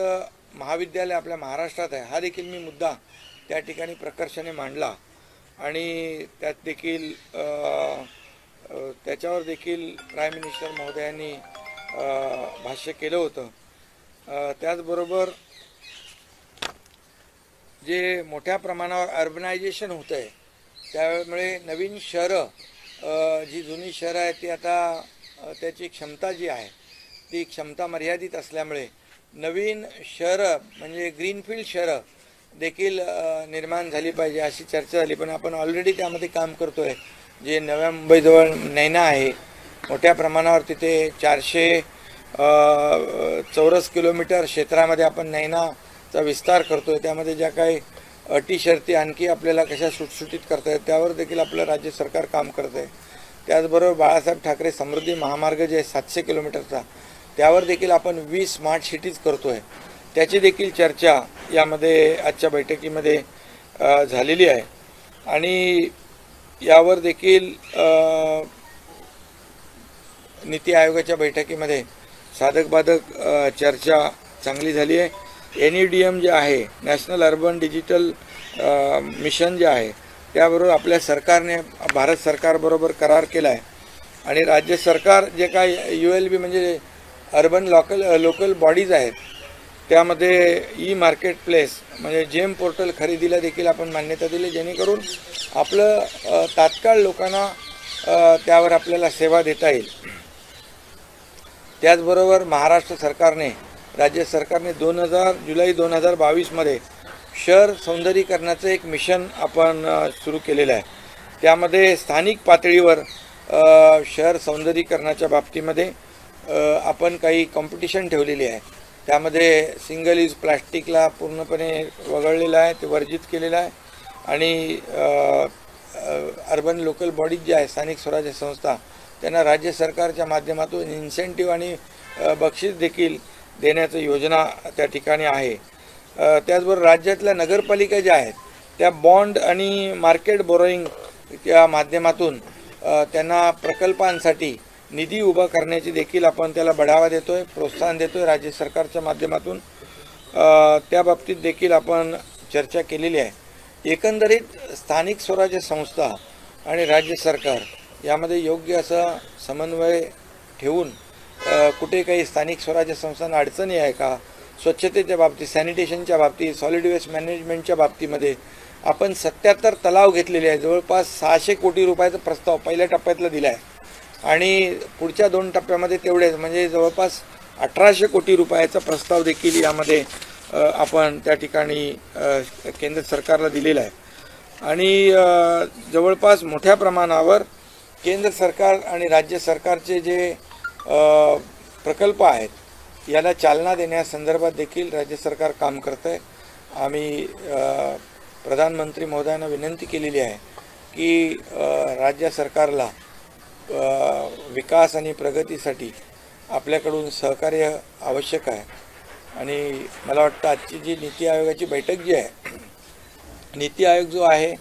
महाविद्यालय आपल्या महाराष्ट्रात आहे, हा देखील मी मुद्दा त्या ठिकाणी प्रकर्षाने मांडला आणि त्यात देखील त्याच्यावर देखील प्राईम मिनिस्टर महोदयांनी भाष्य केलं होतं। त्याचबरोबर जे मोठ्या प्रमाणावर अर्बनायझेशन होतं आहे त्यामुळे नवीन शहरं जी जुनी शहरं आहेत ती आता त्याची क्षमता जी आहे ती क्षमता मर्यादित असल्यामुळे नवीन शहरं म्हणजे ग्रीनफील्ड शहरं देखील निर्माण झाली पाहिजे अशी चर्चा झाली। पण आपण ऑलरेडी त्यामध्ये काम करतो आहे। जे नव्या मुंबईजवळ नैना आहे, मोठ्या प्रमाणावर तिथे 400 चौरस किलोमीटर क्षेत्रामध्ये आपण नैनाचा विस्तार करतो आहे। त्यामध्ये ज्या काही अटी शर्ती आणखी आपल्याला कशा सुटसुटीत करता येत त्यावर देखील आपलं राज्य सरकार काम करतं आहे। त्याचबरोबर बाळासाहेब ठाकरे समृद्धी महामार्ग जे 700 किलोमीटरचा त्यावर देखील आपण 20 स्मार्ट सिटीज करतो आहे, त्याची देखील चर्चा यामध्ये आजच्या बैठकीमध्ये झालेली आहे आणि यावर देखील नीती आयोगाच्या बैठकीमध्ये साधक बाधक चर्चा चांगली झाली आहे। NEDM जे आहे नॅशनल अर्बन डिजिटल मिशन जे आहे त्याबरोबर आपल्या सरकारने भारत सरकारबरोबर करार केला आहे आणि राज्य सरकार जे काय ULB म्हणजे अर्बन लोकल बॉडीज आहेत त्यामध्ये मार्केट प्लेस म्हणजे जेम पोर्टल खरेदीला देखील आपण मान्यता दिली, जेणेकरून आपलं तात्काळ लोकांना त्यावर आपल्याला सेवा देता येईल। त्याचबरोबर महाराष्ट्र सरकारने राज्य सरकारने जुलै 2022 मध्ये शहर सौंदर्यीकरणाचं एक मिशन आपण सुरू केलेलं आहे। त्यामध्ये स्थानिक पातळीवर शहर सौंदर्यीकरणाच्या बाबतीमध्ये आपण काही कॉम्पिटिशन ठेवलेली आहे। त्यामध्ये सिंगल यूज प्लास्टिकला पूर्णपणे वगळलेलं आहे, ते वर्जित केलेलं आहे आणि अर्बन लोकल बॉडीज जे आहे स्थानिक स्वराज्य संस्था त्यांना राज्य सरकारच्या माध्यमातून इन्सेंटिव्ह आणि बक्षीस देखील देण्याची योजना त्या ठिकाणी आहे। त्याचबरोबर राज्यातल्या नगरपालिका ज्या आहेत त्या बॉन्ड आणि मार्केट बोरोईंगच्या माध्यमातून त्यांना प्रकल्पांसाठी निधी उभा करण्याची देखील आपण त्याला बढावा देतोय, प्रोत्साहन देतोय राज्य सरकारच्या माध्यमातून। त्या बाबतीत देखील आपण चर्चा केलेली आहे। एकंदरीत स्थानिक स्वराज्य संस्था आणि राज्य सरकार यामध्ये योग्य असा समन्वय ठेवून कुठे काही स्थानिक स्वराज्य संस्थांना अडचणी आहे का, स्वच्छतेच्या बाबतीत, सॅनिटेशनच्या बाबतीत, सॉलिड वेस्ट मॅनेजमेंटच्या बाबतीमध्ये आपण 77 तलाव घेतलेले आहेत। जवळपास 600 कोटी रुपयाचा प्रस्ताव पहिल्या टप्प्यातला दिला आहे आणि पुढच्या 2 टप्प्यामध्ये तेवढेच म्हणजे जवळपास 1800 कोटी रुपयाचा प्रस्ताव देखील यामध्ये आपण त्या ठिकाणी केंद्र सरकारला दिलेला आहे आणि जवळपास मोठ्या प्रमाणावर केंद्र सरकार आणि राज्य सरकारचे जे प्रकल्प आहेत याला चालना देण्यासंदर्भात देखील राज्य सरकार काम करतं आहे। आम्ही प्रधानमंत्री महोदयांना विनंती केलेली आहे की राज्य सरकारला विकास आणि प्रगतीसाठी आपल्याकडून सहकार्य आवश्यक आहे आणि मला वाटतं आजची जी नीती आयोगाची बैठक जी आहे, नीती आयोग जो आहे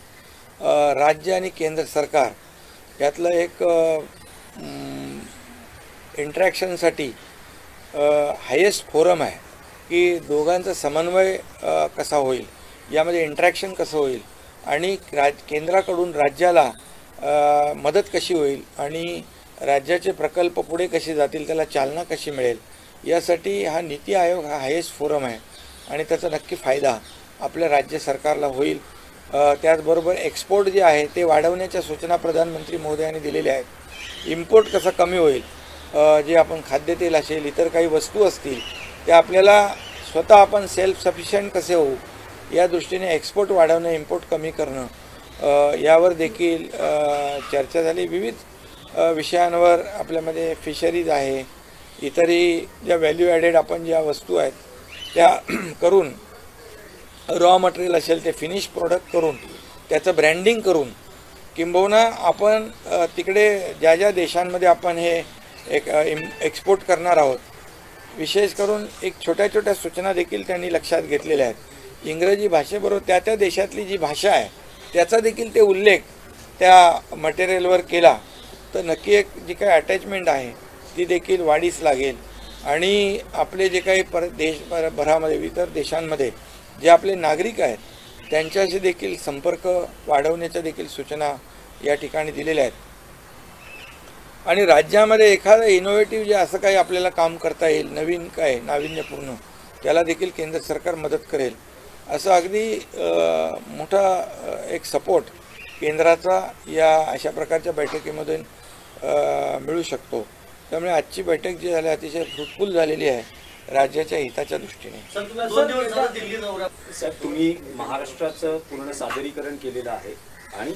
राज्य आणि केंद्र सरकार यातलं एक इंटरॅक्शनसाठी हायेस्ट फोरम आहे की दोघांचा समन्वय कसा होईल, यामध्ये इंटरॅक्शन कसं होईल आणि केंद्राकडून राज्याला मदत कशी होईल आणि राज्याचे प्रकल्प पुढे कसे जातील, त्याला चालना कशी मिळेल, यासाठी हा नीती आयोग हा हायेस्ट फोरम आहे आणि त्याचा नक्की फायदा आपल्या राज्य सरकारला होईल। त्याचबरोबर एक्सपोर्ट जे आहे ते वाढवण्याच्या सूचना प्रधानमंत्री महोदयांनी दिलेल्या आहेत। इम्पोर्ट कसा कमी होईल, जे आपण खाद्यतेल असेल इतर काही वस्तू असतील त्या आपल्याला स्वतः आपण सेल्फ सफिशियंट कसे होऊ या दृष्टीने एक्सपोर्ट वाढवणं, इम्पोर्ट कमी करणं यावर देखील चर्चा झाली। विविध विषयांवर आपल्यामध्ये फिशरीज आहे, इतरही ज्या व्हॅल्यू ॲडेड आपण ज्या वस्तू आहेत त्या करून रॉ मटेरियल असेल ते फिनिश प्रोडक्ट करून त्याचं ब्रँडिंग करून किंबहुना आपण तिकडे ज्या ज्या देशांमध्ये आपण हे एक्सपोर्ट करणार आहोत, विशेष करून एक छोट्या छोट्या सूचना देखील त्यांनी लक्षात घेतलेल्या आहेत इंग्रजी भाषेबरोबर त्या देशातली जी भाषा आहे त्याचा देखील ते उल्लेख त्या मटेरियलवर केला तर नक्की एक जी काही अटॅचमेंट आहे ती देखील वाढीस लागेल आणि आपले जे काही देशभरामध्ये इतर देशांमध्ये जे आपले नागरिक आहेत त्यांच्याशी देखील संपर्क वाढवण्याच्या देखील सूचना या ठिकाणी दिलेल्या आहेत. आणि राज्यामध्ये एखादं इनोव्हेटिव्ह जे असं काही आपल्याला काम करता येईल नवीन काय नाविन्यपूर्ण त्याला देखील केंद्र सरकार मदत करेल असं अगदी मोठा एक सपोर्ट केंद्राचा या अशा प्रकारच्या बैठकीमधून मिळू शकतो. त्यामुळे आजची बैठक जी झाली अतिशय फ्रुटफुल झालेली आहे राज्याच्या हिताच्या दृष्टीने. सर तुम्ही महाराष्ट्राचं पूर्ण सादरीकरण केलेलं आहे आणि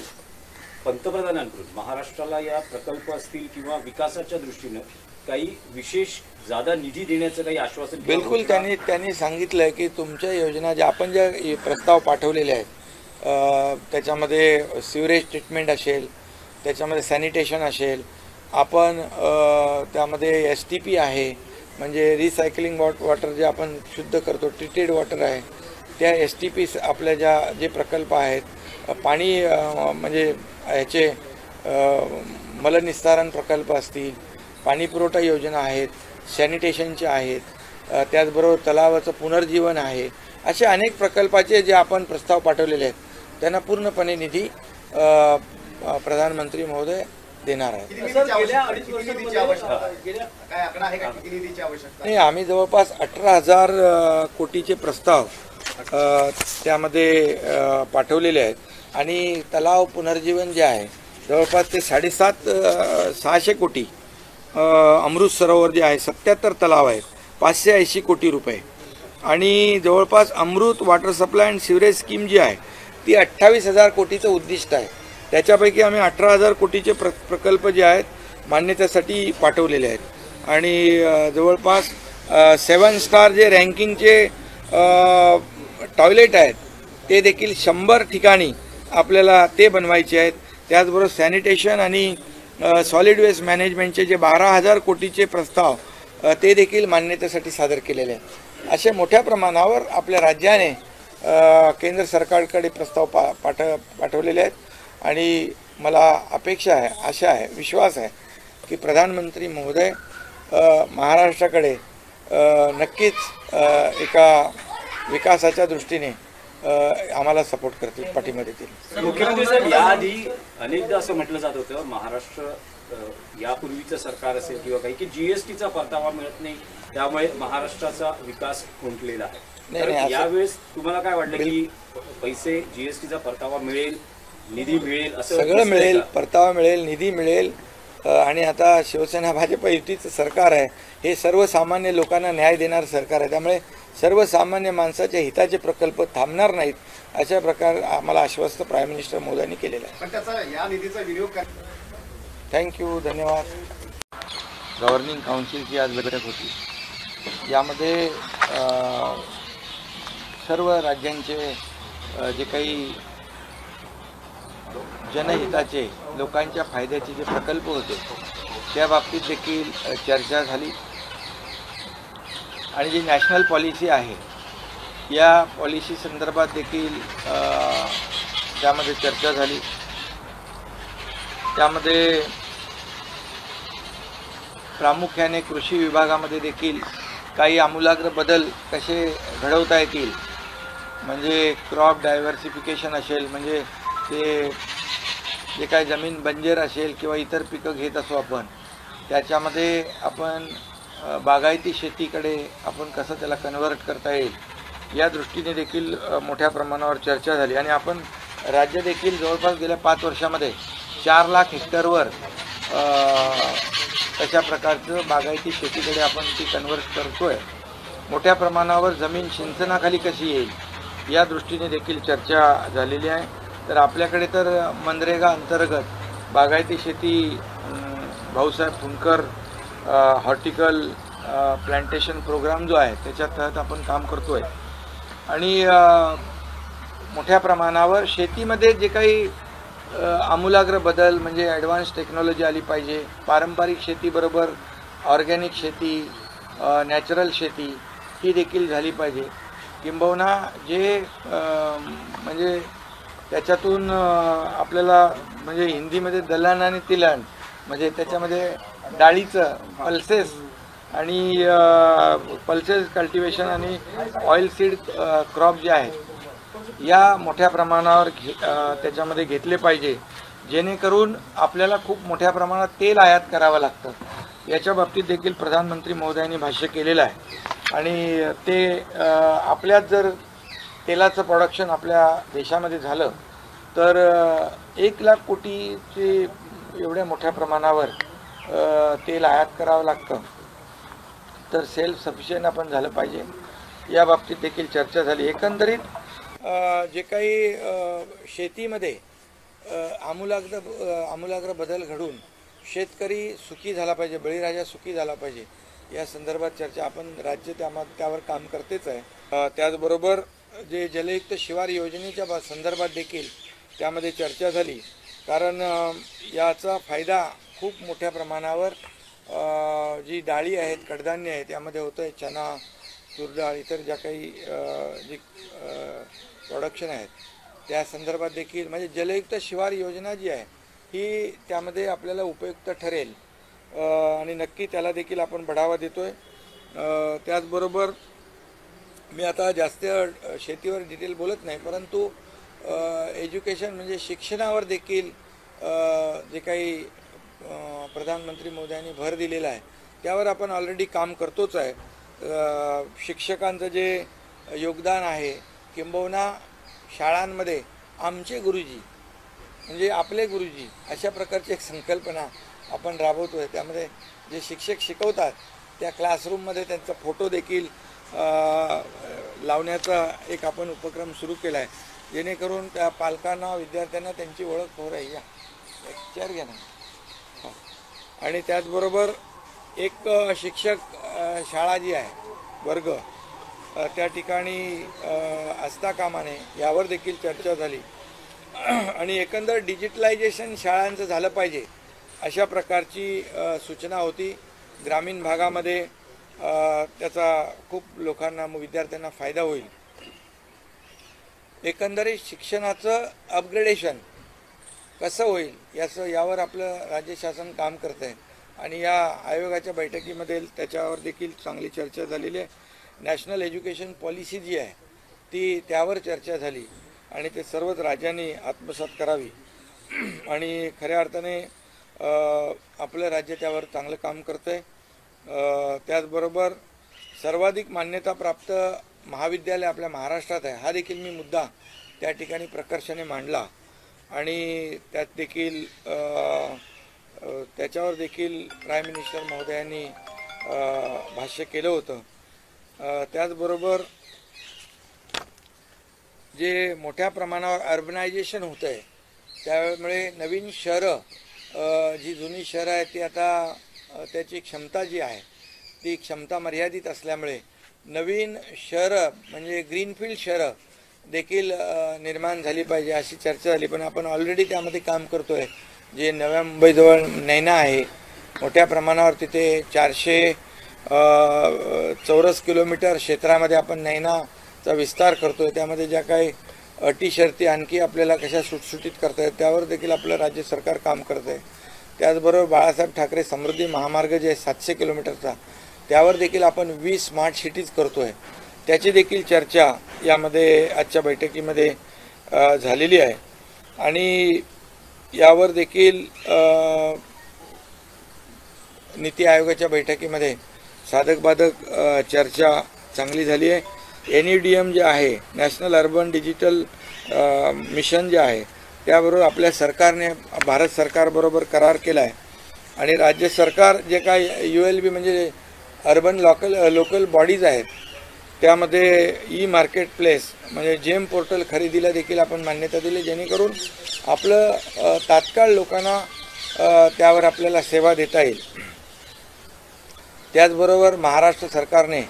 पंतप्रधानांकडून महाराष्ट्राला या प्रकल्प असतील किंवा विकासाच्या दृष्टीनं काही विशेष जादा निधी देण्याचं काही आश्वासन बिलकुल त्यांनी सांगितलं की तुमच्या योजना ज्या आपण ज्या प्रस्ताव पाठवलेले आहेत त्याच्यामध्ये सिवरेज ट्रीटमेंट असेल त्याच्यामध्ये सॅनिटेशन असेल आपण त्यामध्ये STP आहे म्हणजे रिसायकलिंग वॉटर जे आपण शुद्ध करतो ट्रीटेड वॉटर आहे त्या STP आपल्या जे प्रकल्प आहेत पाणी म्हणजे ह्याचे मलनिस्तारण प्रकल्प असतील पाणी पुरवठा योजना आहेत सॅनिटेशनचे आहेत त्याचबरोबर तलावाचं पुनर्जीवन आहे असे अनेक प्रकल्पाचे जे आपण प्रस्ताव पाठवलेले आहेत त्यांना पूर्णपणे निधी प्रधानमंत्री महोदय देणार आहेत. नाही आम्ही जवळपास 18,000 कोटीचे प्रस्ताव त्यामध्ये पाठवलेले आहेत आणि तलाव पुनर्जीवन जे आहे जवळपास ते 650 कोटी अमृत सरोवर जे आहे 77 तलाव आहेत 580 कोटी रुपये आणि जवळपास Amrut water supply and sewerage scheme जी आहे ती 28,000 कोटीचं उद्दिष्ट आहे. त्याच्यापैकी आम्ही 18,000 कोटीचे प्रकल्प जे आहेत मान्यतेसाठी पाठवलेले आहेत आणि जवळपास 7 स्टार जे रँकिंगचे टॉयलेट आहेत ते देखील 100 ठिकाणी आपल्याला ते बनवायचे आहेत. त्याचबरोबर सॅनिटेशन आणि सॉलिड वेस्ट मॅनेजमेंटचे जे 12,000 कोटीचे प्रस्ताव ते देखील मान्यतेसाठी सादर केलेले आहेत. असे मोठ्या प्रमाणावर आपल्या राज्याने केंद्र सरकारकडे प्रस्ताव पाठवलेले आहेत आणि मला अपेक्षा आहे आशा आहे विश्वास आहे की प्रधानमंत्री महोदय महाराष्ट्राकडे नक्कीच एका विकासाच्या दृष्टीने आम्हाला सपोर्ट करतील पाठिंबा देतील. मुख्यमंत्री साहेब याआधी अनेकदा असं म्हटलं जात होतं महाराष्ट्र यापूर्वीचं सरकार असेल किंवा काही की GSTचा परतावा मिळत नाही त्यामुळे महाराष्ट्राचा विकास खुंटलेला आहे. यावेळेस तुम्हाला काय वाटलं की पैसे GSTचा परतावा मिळेल निधी मिळेल असं सगळं मिळेल परतावा मिळेल निधी मिळेल आणि आता शिवसेना भाजप युतीचं सरकार आहे हे सर्वसामान्य लोकांना न्याय देणारं सरकार आहे त्यामुळे सर्वसामान्य माणसाच्या हिताचे प्रकल्प थांबणार नाहीत अशा प्रकार आम्हाला आश्वस्त प्राईम मिनिस्टर मोदींनी केलेलं आहे. पण त्याचा या निधीचा विनियोग थँक्यू धन्यवाद. गव्हर्निंग काउन्सिलची आज बैठक होती यामध्ये सर्व राज्यांचे जे काही जनहिताचे लोकांच्या फायद्याचे जे प्रकल्प होते त्या बाबतीत देखील चर्चा झाली आणि जी नॅशनल पॉलिसी आहे या पॉलिसी संदर्भात देखील त्यामध्ये चर्चा झाली. त्यामध्ये प्रामुख्याने कृषी विभागामध्ये देखील काही आमूलाग्र बदल कसे घडवता येतील म्हणजे क्रॉप डायव्हर्सिफिकेशन असेल म्हणजे ते जे काही जमीन बंजर असेल किंवा इतर पिकं घेत असो आपण त्याच्यामध्ये आपण बागायती शेतीकडे आपण कसं त्याला कन्व्हर्ट करता येईल या दृष्टीने देखील मोठ्या प्रमाणावर चर्चा झाली आणि आपण राज्य देखील जवळपास गेल्या 5 वर्षामध्ये 4 लाख हेक्टरवर तशा प्रकारचं बागायती शेतीकडे आपण ती कन्व्हर्ट करतोय. मोठ्या प्रमाणावर जमीन सिंचनाखाली कशी येईल या दृष्टीने देखील चर्चा झालेली आहे. तर आपल्याकडे तर मनरेगा अंतर्गत बागायती शेती भाऊसाहेब फुंडकर हॉर्टिकल प्लांटेशन प्रोग्राम जो आहे त्याच्या तहत आपण काम करतोय आणि मोठ्या प्रमाणावर शेतीमध्ये जे काही आमूलाग्र बदल म्हणजे ॲडव्हान्स टेक्नॉलॉजी आली पाहिजे. पारंपरिक शेतीबरोबर ऑर्गॅनिक शेती नॅचरल शेती ही देखील झाली पाहिजे किंबहुना जे म्हणजे त्याच्यातून आपल्याला म्हणजे हिंदीमध्ये दलहन आणि तिलहन म्हणजे त्याच्यामध्ये डाळीचं पल्सेस आणि पल्सेस कल्टिवेशन आणि ऑइल सीड क्रॉप जे आहेत या मोठ्या प्रमाणावर त्याच्यामध्ये घेतले पाहिजे, जेणेकरून आपल्याला खूप मोठ्या प्रमाणात तेल आयात करावं लागतं. याच्या बाबतीत देखील प्रधानमंत्री महोदयांनी भाष्य केलेलं आहे आणि ते आपल्यात जर तेलाचं प्रोडक्शन आपल्या देशामध्ये झालं तर 1,00,000 कोटीचे एवढ्या मोठ्या प्रमाणावर तेल आयात करावं लागतं. तर सेल्फ सफिशियंट आपण झालं पाहिजे, या बाबतीत देखील चर्चा झाली. एकंदरीत जे काही शेतीमध्ये आमूलाग्र बदल घडून शेतकरी सुखी झाला पाहिजे, बळीराजा सुखी झाला पाहिजे, या संदर्भात चर्चा आपण राज्य त्यावर काम करतेच आहे. त्याचबरोबर जे जलयुक्त शिवार योजनेच्या संदर्भात देखील त्यामध्ये चर्चा झाली, कारण याचा फायदा खूप मोठ्या प्रमाणावर जी डाळी आहेत, कडधान्य आहेत, यामध्ये होतं आहे. चना, तूर डाळ, इतर ज्या काही जी प्रोडक्शन आहेत त्या संदर्भात देखील म्हणजे जलयुक्त शिवार योजना जी आहे ही त्यामध्ये आपल्याला उपयुक्त ठरेल आणि नक्की त्याला देखील आपण बढावा देतो आहे. त्याचबरोबर मी आता जास्त शेतीवर डिटेल बोलत नाही, परंतु एज्युकेशन म्हणजे शिक्षणावर देखील जे काही प्रधानमंत्री मोदयांनी भर दिलेला आहे त्यावर आपण ऑलरेडी काम करतोच आहे. शिक्षकांचं जे योगदान आहे, किंबहुना शाळांमध्ये आमचे गुरुजी म्हणजे आपले गुरुजी अशा प्रकारची एक संकल्पना आपण राबवतो आहे. त्यामध्ये जे शिक्षक शिकवतात त्या क्लासरूममध्ये त्यांचा फोटो देखील लावण्याचा एक आपण उपक्रम सुरू केला आहे, जेणेकरून त्या पालकांना, विद्यार्थ्यांना त्यांची ओळख हो राही. चेअर घ्या ना. आणि त्याचबरोबर एक शिक्षक शाळा जी आहे, वर्ग, त्या ठिकाणी असता कामा नये यावर देखील चर्चा झाली. आणि एकंदर डिजिटलायझेशन शाळांचं झालं पाहिजे अशा प्रकारची सूचना होती. ग्रामीण भागामध्ये त्याचा खूप लोकांना, विद्यार्थ्यांना फायदा होईल. एकंदरीत शिक्षणाचं अपग्रेडेशन कसं होईल यावर आपलं राज्य शासन काम करत आहे आणि या आयोगाच्या बैठकीमध्ये त्याच्यावर देखील चांगली चर्चा झालेली आहे. नॅशनल एज्युकेशन पॉलिसी जी आहे ती त्यावर चर्चा झाली आणि ते सर्वच राज्यांनी आत्मसात करावी आणि खऱ्या अर्थाने आपलं राज्य त्यावर चांगलं काम करतं आहे. त्याचबरोबर सर्वाधिक मान्यताप्राप्त महाविद्यालय आपल्या महाराष्ट्रात आहे, हा देखील मी मुद्दा त्या ठिकाणी प्रकर्षाने मांडला आणि त्यात देखील त्याच्यावर देखील प्राईम मिनिस्टर महोदयांनी भाष्य केलं होतं. त्याचबरोबर जे मोठ्या प्रमाणावर अर्बनायझेशन होतं आहे त्यामुळे नवीन शहरं, जी जुनी शहरं आहेत ती आता त्याची क्षमता जी आहे ती क्षमता मर्यादित असल्यामुळे नवीन शहरं म्हणजे ग्रीनफील्ड शहरं देखील निर्माण झाली पाहिजे अशी चर्चा झाली. पण आपण ऑलरेडी त्यामध्ये काम करतो आहे. जे नव्या मुंबईजवळ नैना आहे, मोठ्या प्रमाणावर तिथे 400 चौरस किलोमीटर क्षेत्रामध्ये आपण नैनाचा विस्तार करतो आहे. त्यामध्ये ज्या काही अटी शर्ती आणखी आपल्याला कशा सुटसुटीत करता आहेत त्यावर देखील आपलं राज्य सरकार काम करतं आहे. त्याचबरोबर बाळासाहेब ठाकरे समृद्धी महामार्ग जे आहे 700 किलोमीटरचा, त्यावर देखील आपण 20 स्मार्ट सिटीज करतो आहे. त्याची देखील चर्चा यामध्ये आजच्या बैठकीमध्ये झालेली आहे आणि यावर देखील नीती आयोगाच्या बैठकीमध्ये साधक-बाधक चर्चा चांगली झाली आहे. NUDM जे आहे, नॅशनल अर्बन डिजिटल मिशन जे आहे, त्याबरोबर आपल्या सरकारने भारत सरकारबरोबर करार केला आहे आणि राज्य सरकार जे काय ULB म्हणजे अर्बन लोकल बॉडीज आहेत त्यामध्ये मार्केट प्लेस म्हणजे जेम पोर्टल खरेदीला देखील आपण मान्यता दिली, जेणेकरून आपलं तात्काळ लोकांना त्यावर आपल्याला सेवा देता येईल. त्याचबरोबर महाराष्ट्र सरकारने,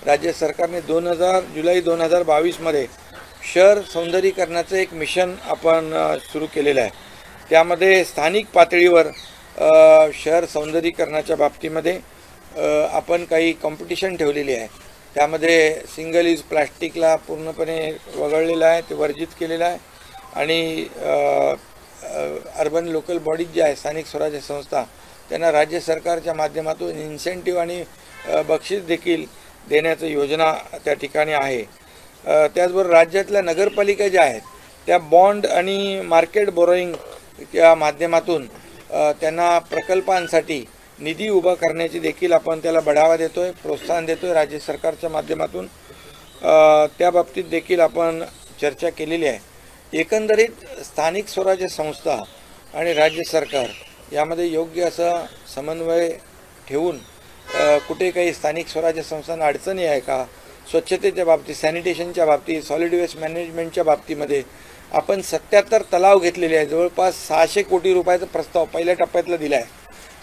राज्य सरकारने जुलै 2022 शहर सौंदर्यीकरणाचं एक मिशन आपण सुरू केलेलं आहे. त्यामध्ये स्थानिक पातळीवर शहर सौंदर्यीकरणाच्या बाबतीमध्ये आपण काही कॉम्पिटिशन ठेवलेली आहे त्यामध्ये सिंगल यूज प्लास्टिकला पूर्णपणे वगळलेलं आहे, ते वर्जित केलेलं आहे. आणि अर्बन लोकल बॉडीज जे आहे, स्थानिक स्वराज्य संस्था, त्यांना राज्य सरकारच्या माध्यमातून इन्सेंटिव्ह आणि बक्षीस देखील देण्याची योजना त्या ठिकाणी आहे. त्याचबरोबर राज्यातल्या नगरपालिका ज्या आहेत त्या बॉन्ड आणि मार्केट बोरोईंगच्या माध्यमातून त्यांना प्रकल्पांसाठी निधी उभा करण्याची देखील आपण त्याला बढावा देतोय, प्रोत्साहन देतोय राज्य सरकारच्या माध्यमातून. त्या बाबतीत देखील आपण चर्चा केलेली आहे. एकंदरीत स्थानिक स्वराज्य संस्था आणि राज्य सरकार यामध्ये योग्य असा समन्वय ठेवून कुठे काही स्थानिक स्वराज्य संस्थांना अडचणी आहे का, स्वच्छतेच्या बाबतीत, सॅनिटेशनच्या बाबतीत, सॉलिड वेस्ट मॅनेजमेंटच्या बाबतीमध्ये आपण 77 तलाव घेतलेले आहे. जवळपास 600 कोटी रुपयाचा प्रस्ताव पहिल्या टप्प्यातला दिला आहे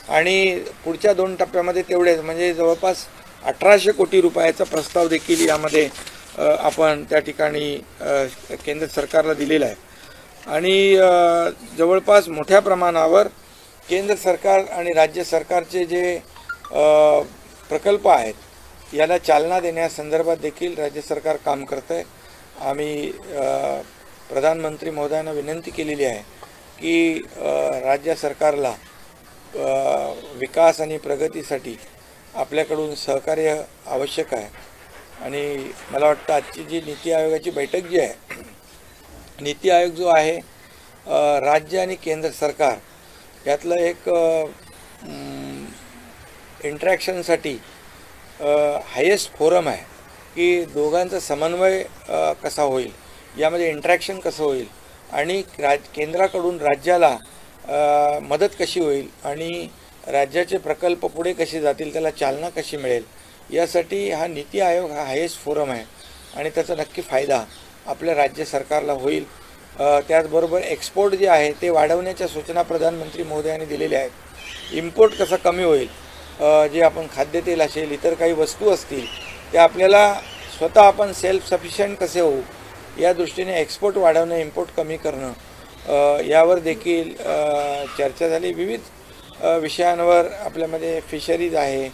आणि पुढच्या 2 टप्प्यामध्ये तेवढेच म्हणजे जवळपास 1800 कोटी रुपयाचा प्रस्ताव देखील यामध्ये आपण त्या ठिकाणी केंद्र सरकारला दिलेला आहे. आणि जवळपास मोठ्या प्रमाणावर केंद्र सरकार आणि राज्य सरकारचे जे प्रकल्प आहेत याला चालना देण्यासंदर्भात देखील राज्य सरकार काम करतं आहे. आम्ही प्रधानमंत्री महोदयांना विनंती केलेली आहे की राज्य सरकारला विकास आणि प्रगतीसाठी आपल्याकडून सहकार्य आवश्यक आहे. आणि मला वाटतं आजची जी नीती आयोगाची बैठक जी आहे, नीती आयोग जो आहे राज्य आणि केंद्र सरकार यातलं एक इंटरॅक्शनसाठी हायेस्ट फोरम आहे की दोघांचा समन्वय कसा होईल, यामध्ये इंटरॅक्शन कसं होईल आणि केंद्राकडून राज्याला मदत कशी होईल आणि राज्याचे प्रकल्प पुढे कसे जातील, त्याला चालना कशी मिळेल, यासाठी हा नीती आयोग हा हायेस्ट फोरम आहे आणि त्याचा नक्की फायदा आपल्या राज्य सरकारला होईल. त्याचबरोबर एक्सपोर्ट जे आहे ते वाढवण्याच्या सूचना प्रधानमंत्री महोदयांनी दिलेल्या आहेत. इम्पोर्ट कसा कमी होईल, जे आपण खाद्यतेल असेल, इतर काही वस्तू असतील त्या आपल्याला स्वतः आपण सेल्फ सफिशियंट कसे होऊ या दृष्टीने एक्सपोर्ट वाढवणं, इम्पोर्ट कमी करणं यावर देखील चर्चा झाली. विविध विषयांवर आपल्यामध्ये फिशरीज आहे,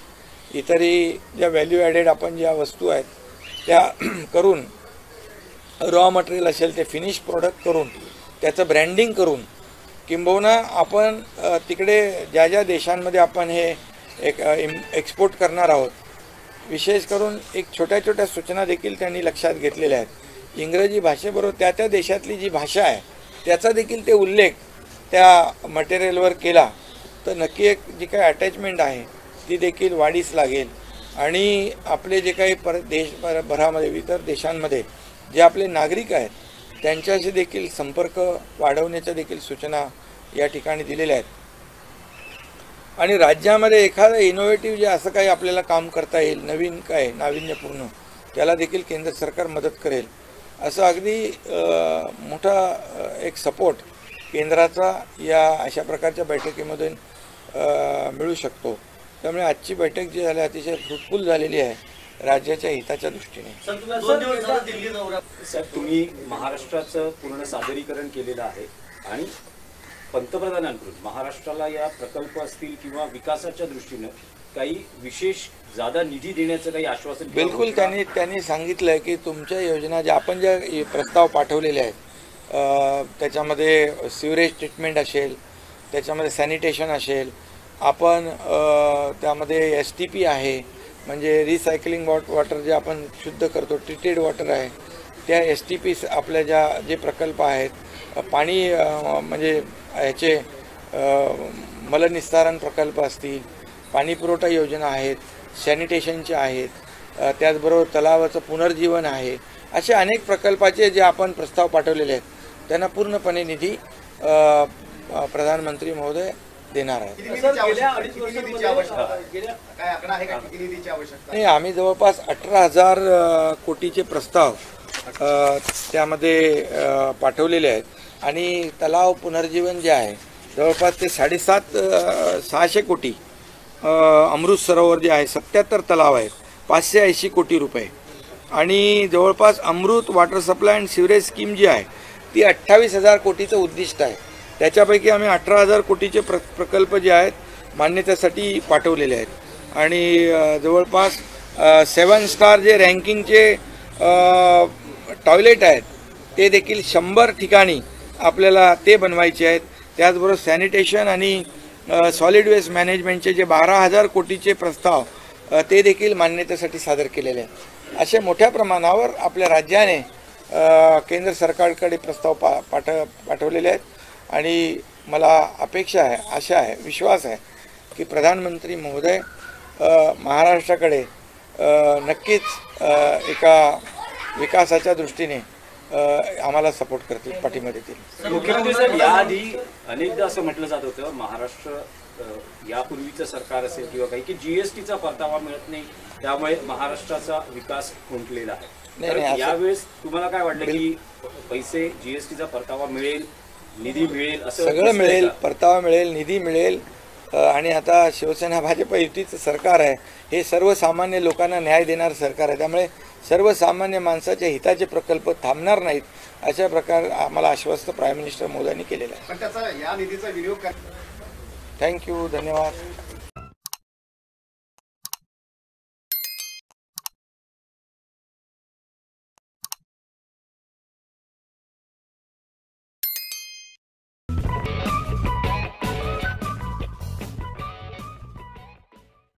इतरही ज्या व्हॅल्यू ॲडेड आपण ज्या वस्तू आहेत त्या करून, रॉ मटेरियल असेल ते फिनिश प्रोडक्ट करून त्याचं ब्रँडिंग करून, किंबहुना आपण तिकडे ज्या ज्या देशांमध्ये आपण हे एक्सपोर्ट करणार आहोत, विशेष करून एक छोट्या छोट्या सूचना देखील त्यांनी लक्षात घेतलेल्या आहेत. इंग्रजी भाषेबरोबर त्या त्या देशातली जी भाषा आहे त्याचा देखील ते उल्लेख त्या मटेरियलवर केला तर नक्की एक जी काही अटॅचमेंट आहे ती देखील वाढीस लागेल. आणि आपले जे काही देशभरामध्ये इतर देशांमध्ये जे आपले नागरिक आहेत त्यांच्याशी देखील संपर्क वाढवण्याच्या देखील सूचना या ठिकाणी दिलेल्या आहेत. आणि राज्यामध्ये एखादं इनोव्हेटिव्ह जे असं काही आपल्याला काम करता येईल, नवीन काय नाविन्यपूर्ण, त्याला देखील केंद्र सरकार मदत करेल. असं अगदी मोठा एक सपोर्ट केंद्राचा या अशा प्रकारच्या बैठकीमधून मिळू शकतो. त्यामुळे आजची बैठक जी झाली अतिशय फ्रुटफुल झालेली आहे राज्याच्या हिताच्या दृष्टीने. सर, तुम्ही महाराष्ट्राचं पूर्ण सादरीकरण केलेलं आहे आणि पंतप्रधानांकडून महाराष्ट्राला या प्रकल्प असतील किंवा विकासाच्या दृष्टीनं काही विशेष जादा निधी देण्याचं काही आश्वासन? बिलकुल, त्यांनी सांगितलं की तुमच्या योजना ज्या आपण ज्या प्रस्ताव पाठवलेले आहेत त्याच्यामध्ये सिवरेज ट्रीटमेंट असेल, त्याच्यामध्ये सॅनिटेशन असेल, आपण त्यामध्ये STP आहे म्हणजे रिसायकलिंग वॉटर जे आपण शुद्ध करतो, ट्रीटेड वॉटर आहे, त्या STP आपल्या जे प्रकल्प आहेत, पाणी म्हणजे ह्याचे मलनिस्तारण प्रकल्प असतील, पाणीपुरवठा योजना आहेत, सॅनिटेशनचे आहेत, त्याचबरोबर तलावाचं पुनर्जीवन आहे, असे अनेक प्रकल्पाचे जे आपण प्रस्ताव पाठवलेले आहेत त्यांना पूर्णपणे निधी प्रधानमंत्री महोदय देणार आहेत. नाही, आम्ही जवळपास 18,000 कोटीचे प्रस्ताव त्यामध्ये पाठवलेले आहेत. आणि तलाव पुनर्जीवन जे आहे जवळपास ते 650 कोटी, अमृत सरोवर जे आहे 77 तलाव आहेत, 580 कोटी रुपये, आणि जवळपास Amrut water supply and sewerage scheme जी आहे ती 28,000 कोटीचं उद्दिष्ट आहे. त्याच्यापैकी आम्ही 18,000 कोटीचे प्रकल्प जे आहेत मान्यतेसाठी पाठवलेले आहेत. आणि जवळपास 7 स्टार जे रँकिंगचे टॉयलेट आहेत ते देखील 100 ठिकाणी आपल्याला ते बनवायचे आहेत. त्याचबरोबर सॅनिटेशन आणि सॉलिड वेस्ट मॅनेजमेंटचे जे 12,000 कोटीचे प्रस्ताव ते देखील मान्यतेसाठी सादर केलेले आहेत. असे मोठ्या प्रमाणावर आपल्या राज्याने केंद्र सरकारकडे प्रस्ताव पाठवलेले आहेत आणि मला अपेक्षा आहे, आशा आहे, विश्वास आहे की प्रधानमंत्री महोदय महाराष्ट्राकडे नक्कीच एका विकासाच्या दृष्टीने आम्हाला सपोर्ट करतील, पाठिंबा देतील. मुख्यमंत्री साहेब, याआधी अनेकदा असं म्हटलं जात होतं महाराष्ट्र यापूर्वीचं सरकार असेल किंवा काही की जीएसटीचा परतावा मिळत नाही, त्यामुळे महाराष्ट्राचा विकास खुंटलेला आहे. तर यावेळेस तुम्हाला काय वाटलं की पैसे जीएसटीचा परतावा मिळेल, निधी मिळेल, असं सगळं मिळेल, परतावा मिळेल, निधी मिळेल आणि आता शिवसेना भाजप युतीचं सरकार आहे. हे सर्वसामान्य लोकांना न्याय देणारं सरकार आहे. त्यामुळे सर्वसामान्य माणसाच्या हिताचे प्रकल्प थांबणार नाहीत अशा प्रकार आम्हाला आश्वस्त प्राईम मिनिस्टर मोदींनी केलेलं आहे. पण त्याचा या निधीचा विनियोग थँक्यू, धन्यवाद.